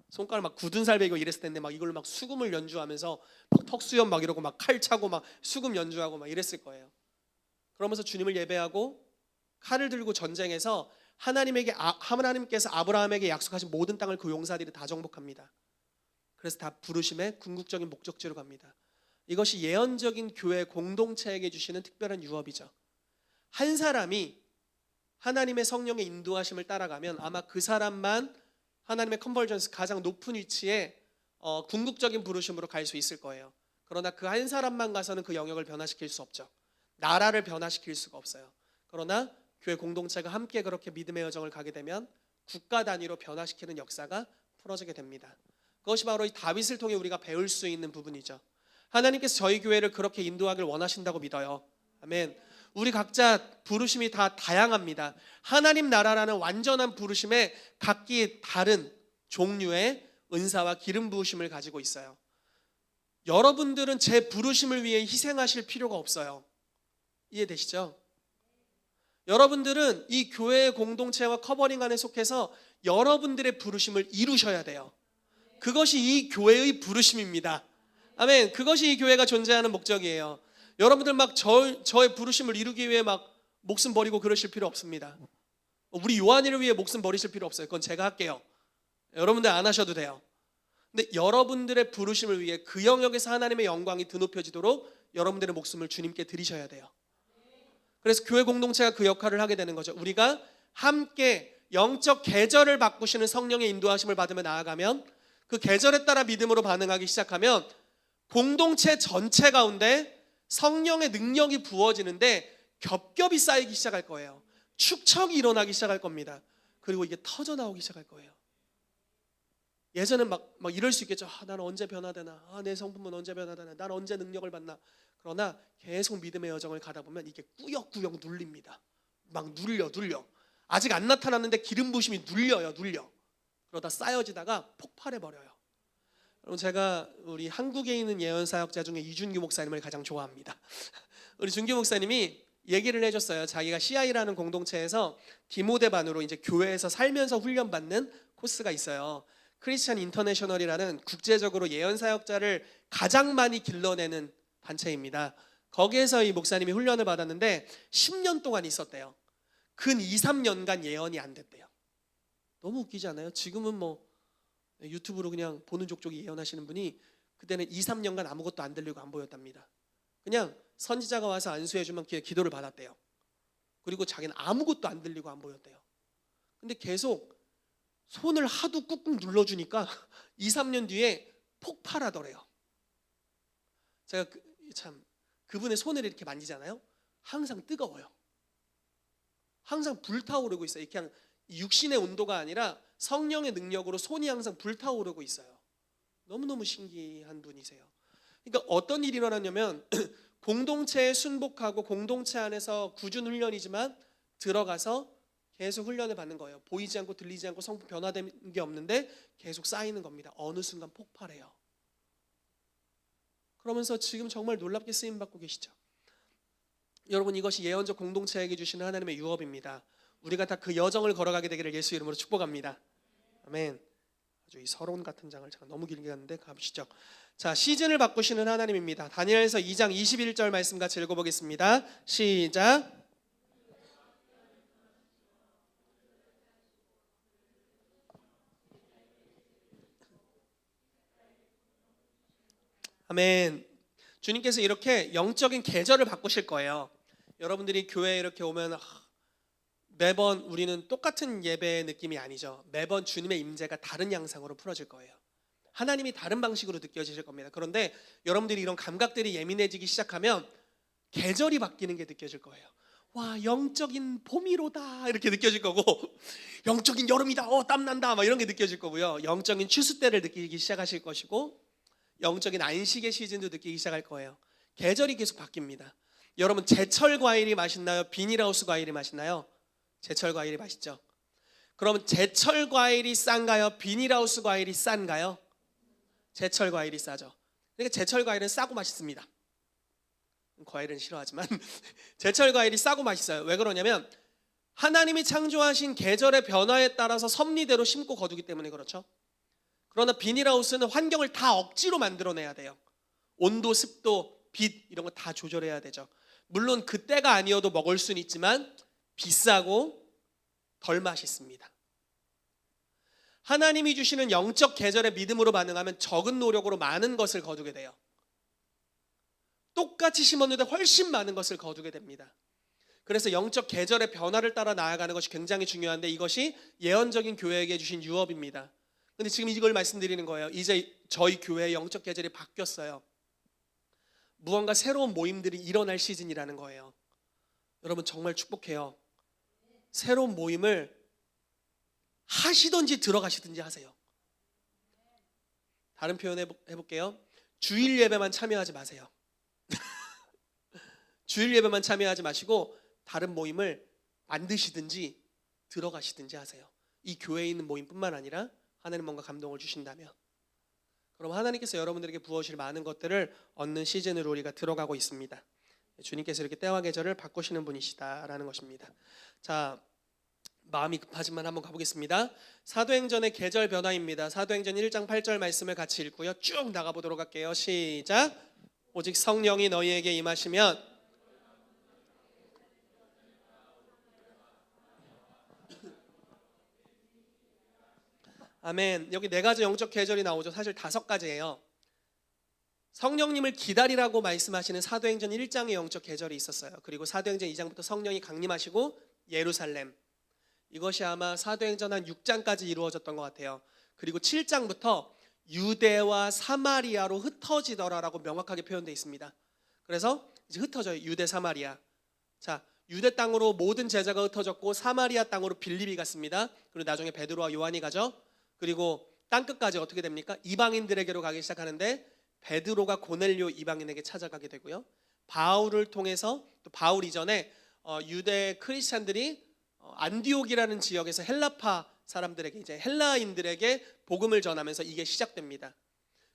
손가락 막 굳은 살 베고 이랬을 텐데 막 이걸로 막 수금을 연주하면서 막 턱수염 막 이러고 막 칼 차고 막 수금 연주하고 막 이랬을 거예요. 그러면서 주님을 예배하고 칼을 들고 전쟁해서 하나님께서 아브라함에게 약속하신 모든 땅을 그 용사들이 다 정복합니다. 그래서 다 부르심의 궁극적인 목적지로 갑니다. 이것이 예언적인 교회 공동체에게 주시는 특별한 유업이죠. 한 사람이 하나님의 성령의 인도하심을 따라가면 아마 그 사람만 하나님의 컨버전스 가장 높은 위치에 궁극적인 부르심으로 갈 수 있을 거예요. 그러나 그 한 사람만 가서는 그 영역을 변화시킬 수 없죠. 나라를 변화시킬 수가 없어요. 그러나 교회 공동체가 함께 그렇게 믿음의 여정을 가게 되면 국가 단위로 변화시키는 역사가 풀어지게 됩니다. 그것이 바로 이 다윗을 통해 우리가 배울 수 있는 부분이죠. 하나님께서 저희 교회를 그렇게 인도하길 원하신다고 믿어요. 아멘. 우리 각자 부르심이 다 다양합니다. 하나님 나라라는 완전한 부르심에 각기 다른 종류의 은사와 기름 부으심을 가지고 있어요. 여러분들은 제 부르심을 위해 희생하실 필요가 없어요. 이해되시죠? 여러분들은 이 교회의 공동체와 커버링 안에 속해서 여러분들의 부르심을 이루셔야 돼요. 그것이 이 교회의 부르심입니다. 아멘. 그것이 이 교회가 존재하는 목적이에요. 여러분들 막 저의 부르심을 이루기 위해 막 목숨 버리고 그러실 필요 없습니다. 우리 요한이를 위해 목숨 버리실 필요 없어요. 그건 제가 할게요. 여러분들 안 하셔도 돼요. 근데 여러분들의 부르심을 위해 그 영역에서 하나님의 영광이 드높여지도록 여러분들의 목숨을 주님께 드리셔야 돼요. 그래서 교회 공동체가 그 역할을 하게 되는 거죠. 우리가 함께 영적 계절을 바꾸시는 성령의 인도하심을 받으며 나아가면, 그 계절에 따라 믿음으로 반응하기 시작하면 공동체 전체 가운데 성령의 능력이 부어지는데 겹겹이 쌓이기 시작할 거예요. 축척이 일어나기 시작할 겁니다. 그리고 이게 터져 나오기 시작할 거예요. 예전엔 막 이럴 수 있겠죠. 나는 언제 변화되나? 내 성품은 언제 변화되나? 나는 언제 능력을 받나? 그러나 계속 믿음의 여정을 가다 보면 이게 꾸역꾸역 눌립니다. 막 눌려. 아직 안 나타났는데 기름 부심이 눌려요. 그러다 쌓여지다가 폭발해버려요. 여러분, 제가 우리 한국에 있는 예언사역자 중에 이준규 목사님을 가장 좋아합니다. 우리 준규 목사님이 얘기를 해줬어요. 자기가 CI라는 공동체에서 디모데반으로 이제 교회에서 살면서 훈련받는 코스가 있어요. 크리스찬 인터내셔널이라는 국제적으로 예언사역자를 가장 많이 길러내는 단체입니다. 거기에서 이 목사님이 훈련을 받았는데 10년 동안 있었대요. 근 2, 3년간 예언이 안 됐대요. 너무 웃기지 않아요? 지금은 뭐 유튜브로 그냥 보는 족족이 예언하시는 분이 그때는 2, 3년간 아무것도 안 들리고 안 보였답니다. 그냥 선지자가 와서 안수해주면 기도를 받았대요. 그리고 자기는 아무것도 안 들리고 안 보였대요. 근데 계속 손을 하도 꾹꾹 눌러주니까 2, 3년 뒤에 폭발하더래요. 제가 그분의 손을 이렇게 만지잖아요. 항상 뜨거워요. 항상 불타오르고 있어요. 그냥 육신의 온도가 아니라 성령의 능력으로 손이 항상 불타오르고 있어요. 너무너무 신기한 분이세요. 그러니까 어떤 일이 일어났냐면 공동체에 순복하고 공동체 안에서 꾸준 훈련이지만 들어가서 계속 훈련을 받는 거예요. 보이지 않고 들리지 않고 성품 변화된 게 없는데 계속 쌓이는 겁니다. 어느 순간 폭발해요. 그러면서 지금 정말 놀랍게 쓰임받고 계시죠. 여러분, 이것이 예언적 공동체에게 주시는 하나님의 유업입니다. 우리가 다 그 여정을 걸어가게 되기를 예수 이름으로 축복합니다. 아멘. 아주 이 서론 같은 장을 제가 너무 길게 갔는데 가보시죠. 자, 시즌을 바꾸시는 하나님입니다. 다니엘서 2장 21절 말씀 같이 읽어보겠습니다. 시작. 아멘. 주님께서 이렇게 영적인 계절을 바꾸실 거예요. 여러분들이 교회에 이렇게 오면 매번 우리는 똑같은 예배의 느낌이 아니죠. 매번 주님의 임재가 다른 양상으로 풀어질 거예요. 하나님이 다른 방식으로 느껴지실 겁니다. 그런데 여러분들이 이런 감각들이 예민해지기 시작하면 계절이 바뀌는 게 느껴질 거예요. 와, 영적인 봄이로다 이렇게 느껴질 거고, 영적인 여름이다, 땀난다 막 이런 게 느껴질 거고요. 영적인 추수 때를 느끼기 시작하실 것이고, 영적인 안식의 시즌도 느끼기 시작할 거예요. 계절이 계속 바뀝니다. 여러분, 제철 과일이 맛있나요? 비닐하우스 과일이 맛있나요? 제철 과일이 맛있죠. 그러면 제철 과일이 싼가요? 비닐하우스 과일이 싼가요? 제철 과일이 싸죠. 그러니까 제철 과일은 싸고 맛있습니다. 과일은 싫어하지만 제철 과일이 싸고 맛있어요. 왜 그러냐면 하나님이 창조하신 계절의 변화에 따라서 섭리대로 심고 거두기 때문에 그렇죠. 그러나 비닐하우스는 환경을 다 억지로 만들어내야 돼요. 온도, 습도, 빛 이런 거 다 조절해야 되죠. 물론 그때가 아니어도 먹을 수는 있지만 비싸고 덜 맛있습니다. 하나님이 주시는 영적 계절의 믿음으로 반응하면 적은 노력으로 많은 것을 거두게 돼요. 똑같이 심었는데 훨씬 많은 것을 거두게 됩니다. 그래서 영적 계절의 변화를 따라 나아가는 것이 굉장히 중요한데 이것이 예언적인 교회에게 주신 유업입니다. 근데 지금 이걸 말씀드리는 거예요. 이제 저희 교회의 영적 계절이 바뀌었어요. 무언가 새로운 모임들이 일어날 시즌이라는 거예요. 여러분 정말 축복해요. 새로운 모임을 하시든지 들어가시든지 하세요. 다른 표현 해볼게요. 주일 예배만 참여하지 마세요. 주일 예배만 참여하지 마시고 다른 모임을 만드시든지 들어가시든지 하세요. 이 교회에 있는 모임뿐만 아니라 하나님 뭔가 감동을 주신다면 그럼 하나님께서 여러분들에게 부어주실 많은 것들을 얻는 시즌으로 우리가 들어가고 있습니다. 주님께서 이렇게 때와 계절을 바꾸시는 분이시다라는 것입니다. 자, 마음이 급하지만 한번 가보겠습니다. 사도행전의 계절 변화입니다. 사도행전 1장 8절 말씀을 같이 읽고요. 쭉 나가보도록 할게요. 시작. 오직 성령이 너희에게 임하시면 아멘. 여기 네 가지 영적 계절이 나오죠. 사실 5가지예요. 성령님을 기다리라고 말씀하시는 사도행전 1장의 영적 계절이 있었어요. 그리고 사도행전 2장부터 성령이 강림하시고 예루살렘, 이것이 아마 사도행전 한 6장까지 이루어졌던 것 같아요. 그리고 7장부터 유대와 사마리아로 흩어지더라라고 명확하게 표현되어 있습니다. 그래서 이제 흩어져요. 유대 사마리아. 자, 유대 땅으로 모든 제자가 흩어졌고 사마리아 땅으로 빌립이 갔습니다. 그리고 나중에 베드로와 요한이 가죠. 그리고 땅끝까지 어떻게 됩니까? 이방인들에게로 가기 시작하는데 베드로가 고넬료 이방인에게 찾아가게 되고요. 바울을 통해서 또 바울 이전에 유대 크리스찬들이 안디옥이라는 지역에서 헬라파 사람들에게, 이제 헬라인들에게 복음을 전하면서 이게 시작됩니다.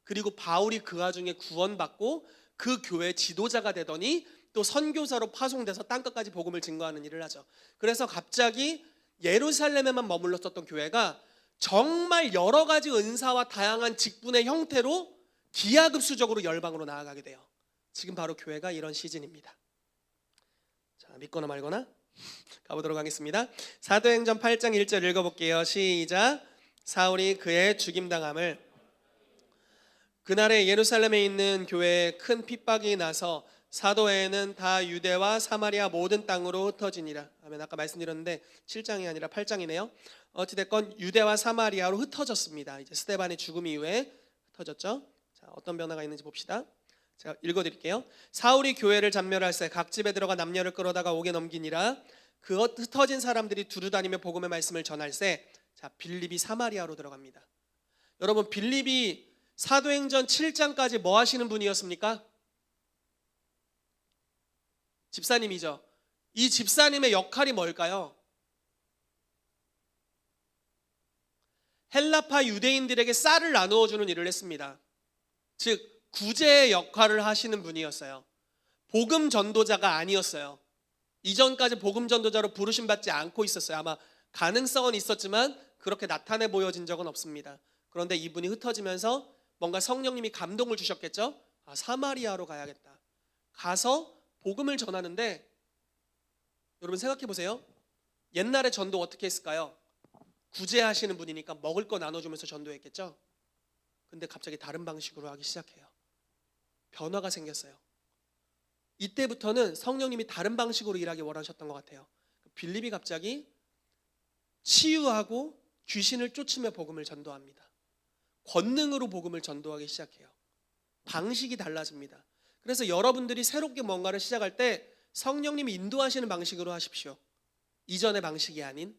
그리고 바울이 그 와중에 구원받고 그 교회 지도자가 되더니 또 선교사로 파송돼서 땅끝까지 복음을 증거하는 일을 하죠. 그래서 갑자기 예루살렘에만 머물렀었던 교회가 정말 여러 가지 은사와 다양한 직분의 형태로 기하급수적으로 열방으로 나아가게 돼요. 지금 바로 교회가 이런 시즌입니다. 자, 믿거나 말거나 가보도록 하겠습니다. 사도행전 8장 1절 읽어볼게요. 시작. 사울이 그의 죽임당함을, 그날에 예루살렘에 있는 교회에 큰 핍박이 나서 사도회에는 다 유대와 사마리아 모든 땅으로 흩어지니라. 아멘. 아까 말씀드렸는데 7장이 아니라 8장이네요. 어찌됐건 유대와 사마리아로 흩어졌습니다. 이제 스데반의 죽음 이후에 흩어졌죠. 자, 어떤 변화가 있는지 봅시다. 제가 읽어드릴게요. 사울이 교회를 잔멸할새 각 집에 들어가 남녀를 끌어다가 옥에 넘기니라. 그 흩어진 사람들이 두루다니며 복음의 말씀을 전할새, 자, 빌립이 사마리아로 들어갑니다. 여러분, 빌립이 사도행전 7장까지 뭐 하시는 분이었습니까? 집사님이죠. 이 집사님의 역할이 뭘까요? 헬라파 유대인들에게 쌀을 나누어 주는 일을 했습니다. 즉 구제의 역할을 하시는 분이었어요. 복음 전도자가 아니었어요. 이전까지 복음 전도자로 부르심 받지 않고 있었어요. 아마 가능성은 있었지만 그렇게 나타내 보여진 적은 없습니다. 그런데 이분이 흩어지면서 뭔가 성령님이 감동을 주셨겠죠. 사마리아로 가야겠다. 가서 복음을 전하는데, 여러분 생각해 보세요. 옛날에 전도 어떻게 했을까요? 구제하시는 분이니까 먹을 거 나눠주면서 전도했겠죠. 근데 갑자기 다른 방식으로 하기 시작해요. 변화가 생겼어요. 이때부터는 성령님이 다른 방식으로 일하기 원하셨던 것 같아요. 빌립이 갑자기 치유하고 귀신을 쫓으며 복음을 전도합니다. 권능으로 복음을 전도하기 시작해요. 방식이 달라집니다. 그래서 여러분들이 새롭게 뭔가를 시작할 때 성령님이 인도하시는 방식으로 하십시오. 이전의 방식이 아닌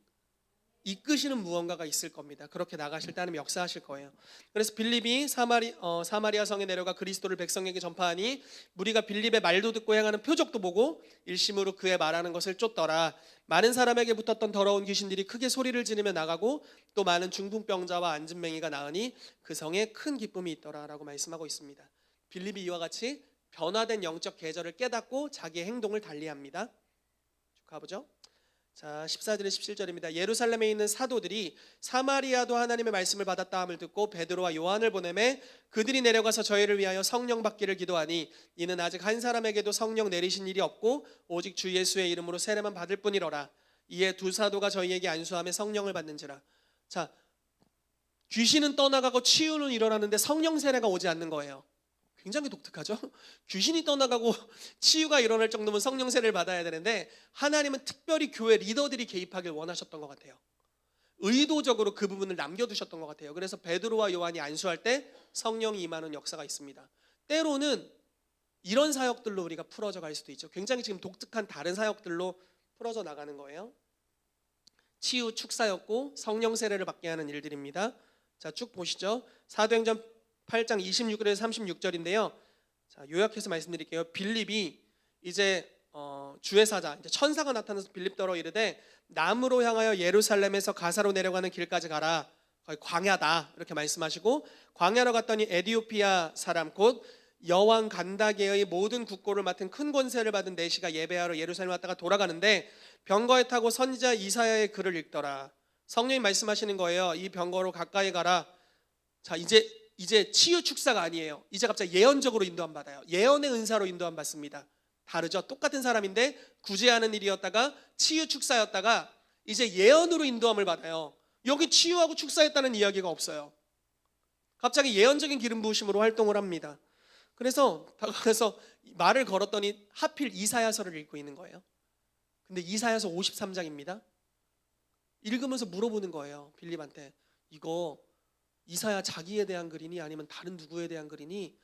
이끄시는 무언가가 있을 겁니다. 그렇게 나가실 때 하나님 역사하실 거예요. 그래서 빌립이 사마리아 성에 내려가 그리스도를 백성에게 전파하니 무리가 빌립의 말도 듣고 행하는 표적도 보고 일심으로 그의 말하는 것을 쫓더라. 많은 사람에게 붙었던 더러운 귀신들이 크게 소리를 지르며 나가고 또 많은 중풍병자와 안진뱅이가 나으니 그 성에 큰 기쁨이 있더라 라고 말씀하고 있습니다. 빌립이 이와 같이 변화된 영적 계절을 깨닫고 자기의 행동을 달리합니다. 쭉 가보죠. 자, 14절에 17절입니다. 예루살렘에 있는 사도들이 사마리아도 하나님의 말씀을 받았다 함을 듣고 베드로와 요한을 보내매 그들이 내려가서 저희를 위하여 성령 받기를 기도하니 이는 아직 한 사람에게도 성령 내리신 일이 없고 오직 주 예수의 이름으로 세례만 받을 뿐이로라. 이에 두 사도가 저희에게 안수하며 성령을 받는지라. 자, 귀신은 떠나가고 치유는 일어나는데 성령 세례가 오지 않는 거예요. 굉장히 독특하죠? 귀신이 떠나가고 치유가 일어날 정도면 성령 세례를 받아야 되는데 하나님은 특별히 교회 리더들이 개입하길 원하셨던 것 같아요. 의도적으로 그 부분을 남겨두셨던 것 같아요. 그래서 베드로와 요한이 안수할 때 성령이 임하는 역사가 있습니다. 때로는 이런 사역들로 우리가 풀어져 갈 수도 있죠. 굉장히 지금 독특한 다른 사역들로 풀어져 나가는 거예요. 치유 축사였고 성령 세례를 받게 하는 일들입니다. 자, 쭉 보시죠. 사도행전 8장 26절에서 36절인데요. 자, 요약해서 말씀드릴게요. 빌립이 이제 주의 사자, 이제 천사가 나타나서 빌립더러 이르되 남으로 향하여 예루살렘에서 가사로 내려가는 길까지 가라. 거의 광야다 이렇게 말씀하시고, 광야로 갔더니 에디오피아 사람 곧 여왕 간다게의 모든 국고를 맡은 큰 권세를 받은 내시가 예배하러 예루살렘 왔다가 돌아가는데 병거에 타고 선지자 이사야의 글을 읽더라. 성령이 말씀하시는 거예요. 이 병거로 가까이 가라. 자, 이제 치유 축사가 아니에요. 이제 갑자기 예언적으로 인도함 받아요. 예언의 은사로 인도함 받습니다. 다르죠. 똑같은 사람인데 구제하는 일이었다가 치유 축사였다가 이제 예언으로 인도함을 받아요. 여기 치유하고 축사했다는 이야기가 없어요. 갑자기 예언적인 기름 부으심으로 활동을 합니다. 그래서 말을 걸었더니 하필 이사야서를 읽고 있는 거예요. 근데 이사야서 53장입니다. 읽으면서 물어보는 거예요. 빌립한테. 이거 이사야 자기에 대한 글이니 아니면 다른 누구에 대한 글이니?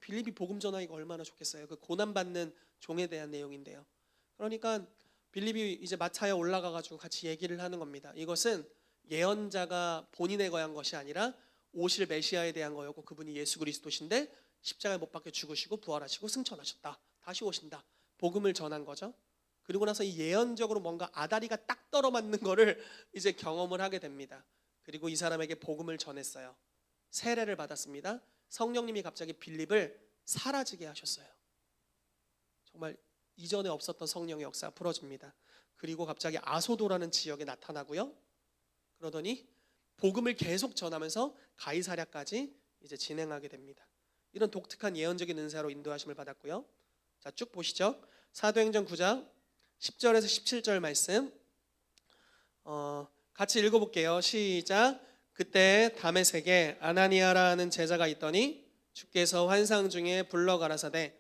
빌립이 복음 전하기가 얼마나 좋겠어요. 그 고난받는 종에 대한 내용인데요. 그러니까 빌립이 이제 마차에 올라가가지고 같이 얘기를 하는 겁니다. 이것은 예언자가 본인에 관한 것이 아니라 오실 메시아에 대한 거였고, 그분이 예수 그리스도신데 십자가에 못 박혀 죽으시고 부활하시고 승천하셨다. 다시 오신다. 복음을 전한 거죠. 그리고 나서 이 예언적으로 뭔가 아다리가 딱 떨어맞는 거를 이제 경험을 하게 됩니다. 그리고 이 사람에게 복음을 전했어요. 세례를 받았습니다. 성령님이 갑자기 빌립을 사라지게 하셨어요. 정말 이전에 없었던 성령의 역사가 풀어집니다. 그리고 갑자기 아소도라는 지역에 나타나고요. 그러더니 복음을 계속 전하면서 가이사랴까지 이제 진행하게 됩니다. 이런 독특한 예언적인 은사로 인도하심을 받았고요. 자, 쭉 보시죠. 사도행전 9장 10절에서 17절 말씀 같이 읽어볼게요. 시작. 그때 다메섹에 아나니아라는 제자가 있더니 주께서 환상 중에 불러 가라사대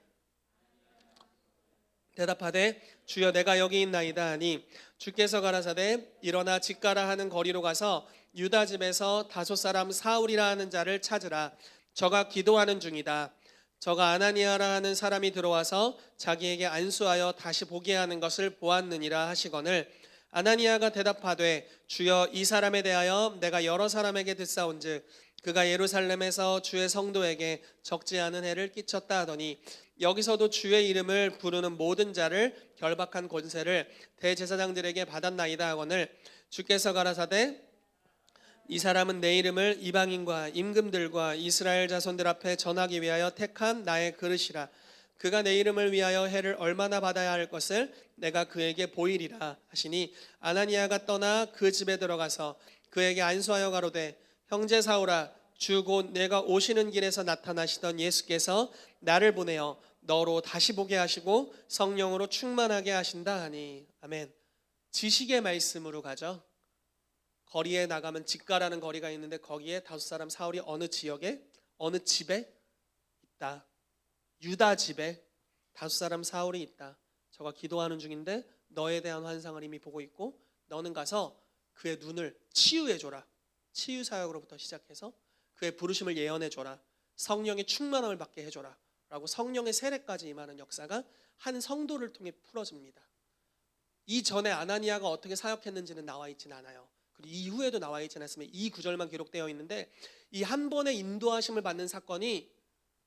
대답하되 주여 내가 여기 있나이다 하니 주께서 가라사대 일어나 집 가라 하는 거리로 가서 유다 집에서 다섯 사람 사울이라 하는 자를 찾으라. 저가 기도하는 중이다. 저가 아나니아라 하는 사람이 들어와서 자기에게 안수하여 다시 보게 하는 것을 보았느니라 하시거늘 아나니아가 대답하되 주여 이 사람에 대하여 내가 여러 사람에게 듣사온즉 그가 예루살렘에서 주의 성도에게 적지 않은 해를 끼쳤다 하더니 여기서도 주의 이름을 부르는 모든 자를 결박한 권세를 대제사장들에게 받았나이다 하거늘 주께서 가라사대 이 사람은 내 이름을 이방인과 임금들과 이스라엘 자손들 앞에 전하기 위하여 택한 나의 그릇이라. 그가 내 이름을 위하여 해를 얼마나 받아야 할 것을 내가 그에게 보이리라 하시니 아나니아가 떠나 그 집에 들어가서 그에게 안수하여 가로되 형제 사울아 주 곧 내가 오시는 길에서 나타나시던 예수께서 나를 보내어 너로 다시 보게 하시고 성령으로 충만하게 하신다 하니. 아멘. 지식의 말씀으로 가죠. 거리에 나가면 집가라는 거리가 있는데 거기에 다섯 사람 사울이 어느 지역에 어느 집에 있다. 유다 집에 다섯 사람 사울이 있다. 저가 기도하는 중인데 너에 대한 환상을 이미 보고 있고 너는 가서 그의 눈을 치유해줘라. 치유 사역으로부터 시작해서 그의 부르심을 예언해줘라. 성령의 충만함을 받게 해줘라 라고 성령의 세례까지 임하는 역사가 한 성도를 통해 풀어집니다. 이전에 아나니아가 어떻게 사역했는지는 나와 있진 않아요. 그리고 이후에도 나와 있지 않았으면 이 구절만 기록되어 있는데 이 한 번의 인도하심을 받는 사건이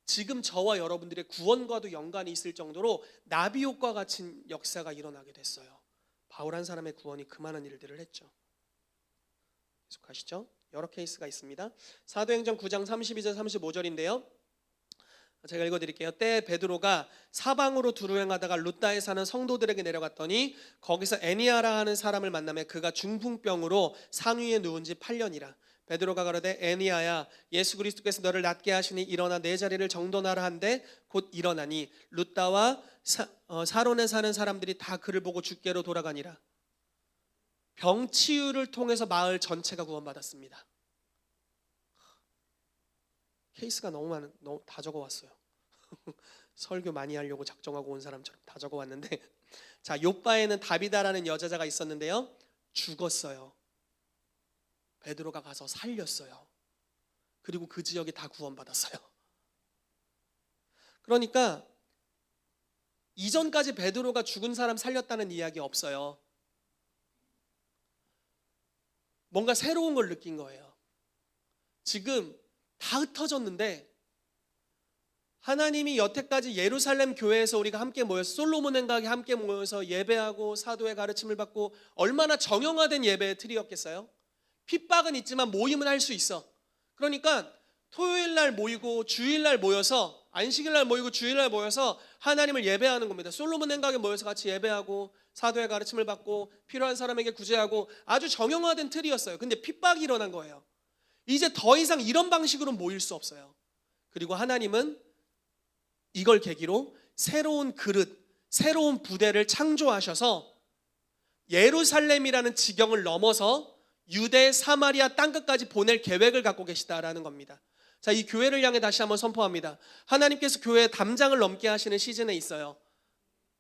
지금 저와 여러분들의 구원과도 연관이 있을 정도로 나비효과 같은 역사가 일어나게 됐어요. 바울 한 사람의 구원이 그만한 일들을 했죠. 계속하시죠. 여러 케이스가 있습니다. 사도행전 9장 32절 35절인데요. 제가 읽어드릴게요. 때 베드로가 사방으로 두루행하다가 룻다에 사는 성도들에게 내려갔더니 거기서 애니아라 하는 사람을 만나며 그가 중풍병으로 상위에 누운 지 8년이라. 베드로가 가로되 애니아야 예수 그리스도께서 너를 낫게 하시니 일어나 내 자리를 정돈하라 한데 곧 일어나니 룻다와 사론에 사는 사람들이 다 그를 보고 주께로 돌아가니라. 병치유를 통해서 마을 전체가 구원받았습니다. 케이스가 너무 다 적어왔어요. 설교 많이 하려고 작정하고 온 사람처럼 다 적어왔는데 자, 요바에는 다비다라는 여자가 있었는데요. 죽었어요. 베드로가 가서 살렸어요. 그리고 그 지역이 다 구원받았어요. 그러니까 이전까지 베드로가 죽은 사람 살렸다는 이야기 없어요. 뭔가 새로운 걸 느낀 거예요. 지금 다 흩어졌는데 하나님이 여태까지 예루살렘 교회에서 우리가 함께 모여서 솔로몬 행각에 함께 모여서 예배하고 사도의 가르침을 받고 얼마나 정형화된 예배의 틀이었겠어요? 핍박은 있지만 모임은 할 수 있어. 그러니까 토요일 날 모이고 주일 날 모여서, 안식일 날 모이고 주일 날 모여서 하나님을 예배하는 겁니다. 솔로몬 행각에 모여서 같이 예배하고 사도의 가르침을 받고 필요한 사람에게 구제하고 아주 정형화된 틀이었어요. 근데 핍박이 일어난 거예요. 이제 더 이상 이런 방식으로 모일 수 없어요. 그리고 하나님은 이걸 계기로 새로운 그릇, 새로운 부대를 창조하셔서 예루살렘이라는 지경을 넘어서 유대, 사마리아 땅끝까지 보낼 계획을 갖고 계시다라는 겁니다. 자, 이 교회를 향해 다시 한번 선포합니다. 하나님께서 교회의 담장을 넘게 하시는 시즌에 있어요.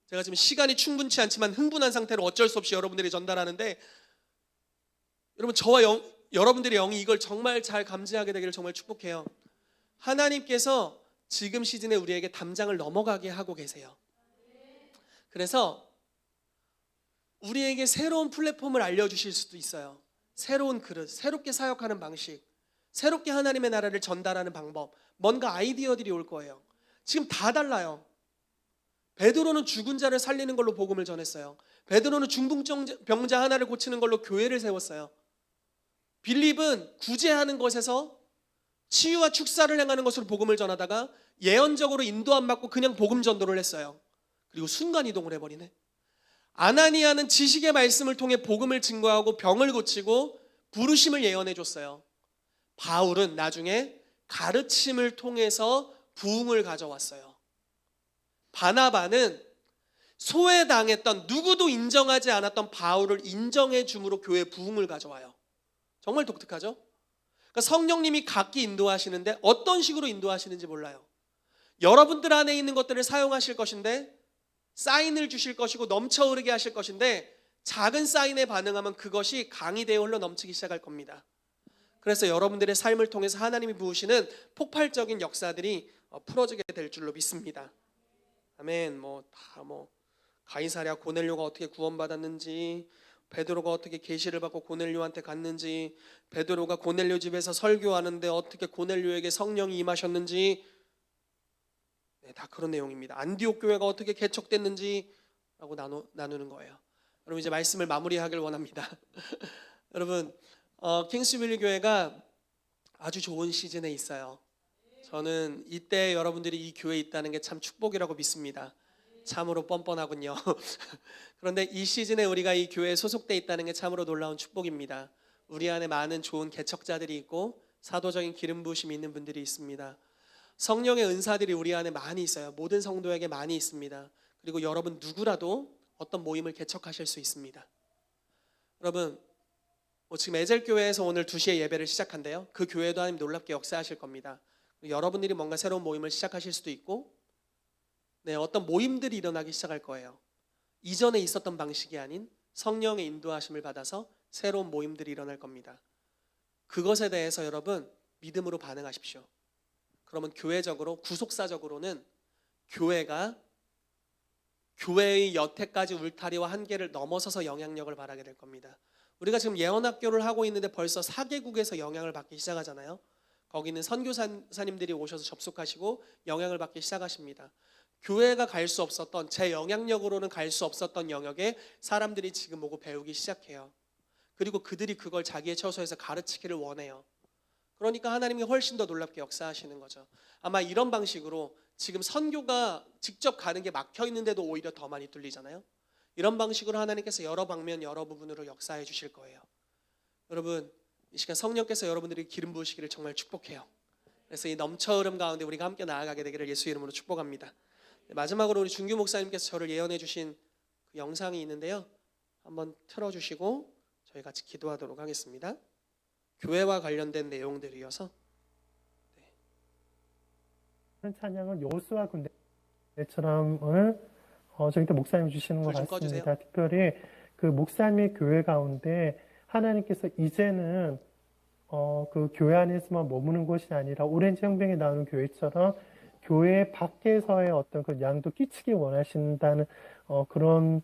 제가 지금 시간이 충분치 않지만 흥분한 상태로 어쩔 수 없이 여러분들이 전달하는데, 여러분 저와 여러분들의 영이 이걸 정말 잘 감지하게 되기를 정말 축복해요. 하나님께서 지금 시즌에 우리에게 담장을 넘어가게 하고 계세요. 그래서 우리에게 새로운 플랫폼을 알려주실 수도 있어요. 새로운 그릇, 새롭게 사역하는 방식, 새롭게 하나님의 나라를 전달하는 방법, 뭔가 아이디어들이 올 거예요. 지금 다 달라요. 베드로는 죽은 자를 살리는 걸로 복음을 전했어요. 베드로는 중풍병자 하나를 고치는 걸로 교회를 세웠어요. 빌립은 구제하는 것에서 치유와 축사를 행하는 것으로 복음을 전하다가 예언적으로 인도 안 받고 그냥 복음 전도를 했어요. 그리고 순간 이동을 해버리네. 아나니아는 지식의 말씀을 통해 복음을 증거하고 병을 고치고 부르심을 예언해 줬어요. 바울은 나중에 가르침을 통해서 부흥을 가져왔어요. 바나바는 소외당했던, 누구도 인정하지 않았던 바울을 인정해 줌으로 교회 부흥을 가져와요. 정말 독특하죠? 그러니까 성령님이 각기 인도하시는데 어떤 식으로 인도하시는지 몰라요. 여러분들 안에 있는 것들을 사용하실 것인데, 사인을 주실 것이고 넘쳐 흐르게 하실 것인데, 작은 사인에 반응하면 그것이 강이 되어 흘러 넘치기 시작할 겁니다. 그래서 여러분들의 삶을 통해서 하나님이 부으시는 폭발적인 역사들이 풀어지게 될 줄로 믿습니다. 아멘. 가이사랴 고넬료가 어떻게 구원받았는지, 베드로가 어떻게 계시를 받고 고넬료한테 갔는지, 베드로가 고넬료 집에서 설교하는데 어떻게 고넬료에게 성령이 임하셨는지, 다 그런 내용입니다. 안디옥 교회가 어떻게 개척됐는지 라고 나누는 거예요. 여러분 이제 말씀을 마무리하길 원합니다. 여러분 킹스윌리 교회가 아주 좋은 시즌에 있어요. 저는 이때 여러분들이 이 교회에 있다는 게 참 축복이라고 믿습니다. 참으로 뻔뻔하군요. 그런데 이 시즌에 우리가 이 교회에 소속돼 있다는 게 참으로 놀라운 축복입니다. 우리 안에 많은 좋은 개척자들이 있고 사도적인 기름 부으심이 있는 분들이 있습니다. 성령의 은사들이 우리 안에 많이 있어요. 모든 성도에게 많이 있습니다. 그리고 여러분 누구라도 어떤 모임을 개척하실 수 있습니다. 여러분 지금 에젤교회에서 오늘 2시에 예배를 시작한대요. 그 교회도 하나님 놀랍게 역사하실 겁니다. 여러분들이 뭔가 새로운 모임을 시작하실 수도 있고, 어떤 모임들이 일어나기 시작할 거예요. 이전에 있었던 방식이 아닌 성령의 인도하심을 받아서 새로운 모임들이 일어날 겁니다. 그것에 대해서 여러분 믿음으로 반응하십시오. 그러면 교회적으로, 구속사적으로는 교회의 여태까지 울타리와 한계를 넘어서서 영향력을 발하게 될 겁니다. 우리가 지금 예언학교를 하고 있는데 벌써 4개국에서 영향을 받기 시작하잖아요. 거기는 선교사님들이 오셔서 접속하시고 영향을 받기 시작하십니다. 교회가 갈 수 없었던, 제 영향력으로는 갈 수 없었던 영역에 사람들이 지금 오고 배우기 시작해요. 그리고 그들이 그걸 자기의 처소에서 가르치기를 원해요. 그러니까 하나님이 훨씬 더 놀랍게 역사하시는 거죠. 아마 이런 방식으로 지금 선교가 직접 가는 게 막혀 있는데도 오히려 더 많이 뚫리잖아요. 이런 방식으로 하나님께서 여러 방면 여러 부분으로 역사해 주실 거예요. 여러분 이 시간 성령께서 여러분들이 기름 부으시기를 정말 축복해요. 그래서 이 넘쳐 흐름 가운데 우리가 함께 나아가게 되기를 예수 이름으로 축복합니다. 마지막으로 우리 준규 목사님께서 저를 예언해 주신 그 영상이 있는데요. 한번 틀어주시고 저희 같이 기도하도록 하겠습니다. 교회와 관련된 내용들이어서 찬양은 여호수아 군대처럼을 저기 또 목사님 주시는 것 같습니다. 특별히 그 목사님의 교회 가운데 하나님께서 이제는 그 교회 안에서만 머무는 것이 아니라 오렌지 혁명에 나오는 교회처럼 교회 밖에서의 어떤 그 양도 끼치기 원하신다는 그런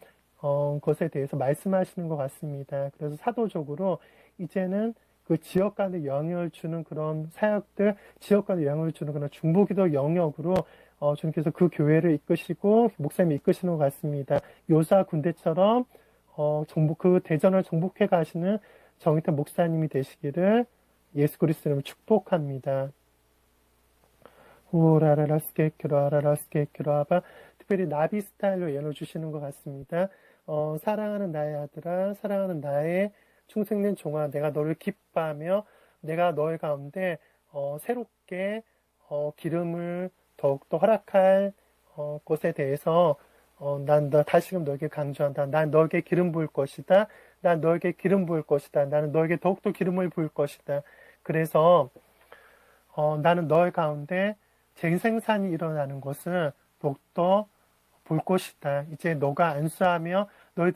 것에 대해서 말씀하시는 것 같습니다. 그래서 사도적으로 이제는 그 지역 간에 영향을 주는 그런 사역들, 지역 간에 영향을 주는 그런 중보기도 영역으로 주님께서 그 교회를 이끄시고 목사님이 이끄시는 것 같습니다. 요사 군대처럼 그 대전을 정복해 가시는 정의태 목사님이 되시기를 예수 그리스도 이름으로 축복합니다. 우라라라스케키로아라라스케키로아바 특별히 나비 스타일로 예언을 주시는 것 같습니다. 사랑하는 나의 아들아, 사랑하는 나의 충성된 종아, 내가 너를 기뻐하며 내가 너의 가운데 새롭게 기름을 더욱더 허락할 것에 대해서 난 다시금 너에게 강조한다. 난 너에게 기름 부을 것이다. 난 너에게 기름 부을 것이다. 나는 너에게 더욱더 기름을 부을 것이다. 그래서 나는 너의 가운데 재생산이 일어나는 것을 더욱더 볼 것이다. 이제 너가 안수하며 너의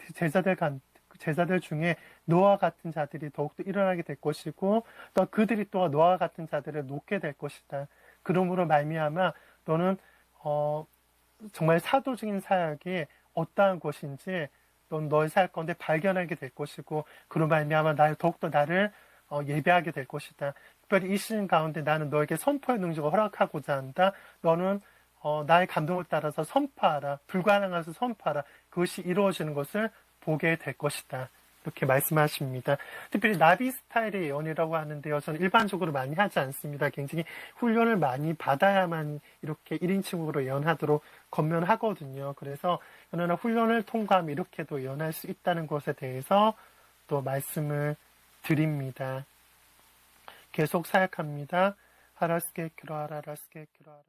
제자들 중에 너와 같은 자들이 더욱더 일어나게 될 것이고 또 그들이 또 너와 같은 자들을 놓게 될 것이다. 그러므로 말미암아 너는 정말 사도적인 사역이 어떠한 것인지 넌 너의 사역 가운데 발견하게 될 것이고 그로 말미암아 더욱더 나를 예배하게 될 것이다. 특별히 이 시즌 가운데 나는 너에게 선포의 능력을 허락하고자 한다. 너는 나의 감동을 따라서 선포하라. 불가능해서 선포하라. 그것이 이루어지는 것을 보게 될 것이다. 이렇게 말씀하십니다. 특별히 나비 스타일의 예언이라고 하는데요. 저는 일반적으로 많이 하지 않습니다. 굉장히 훈련을 많이 받아야만 이렇게 1인칭으로 예언하도록 권면하거든요. 그래서 그러나 훈련을 통과하면 이렇게도 예언할 수 있다는 것에 대해서 또 말씀을 드립니다. 계속 사역합니다. 하라스케 키로 하라라스케 키로 하라.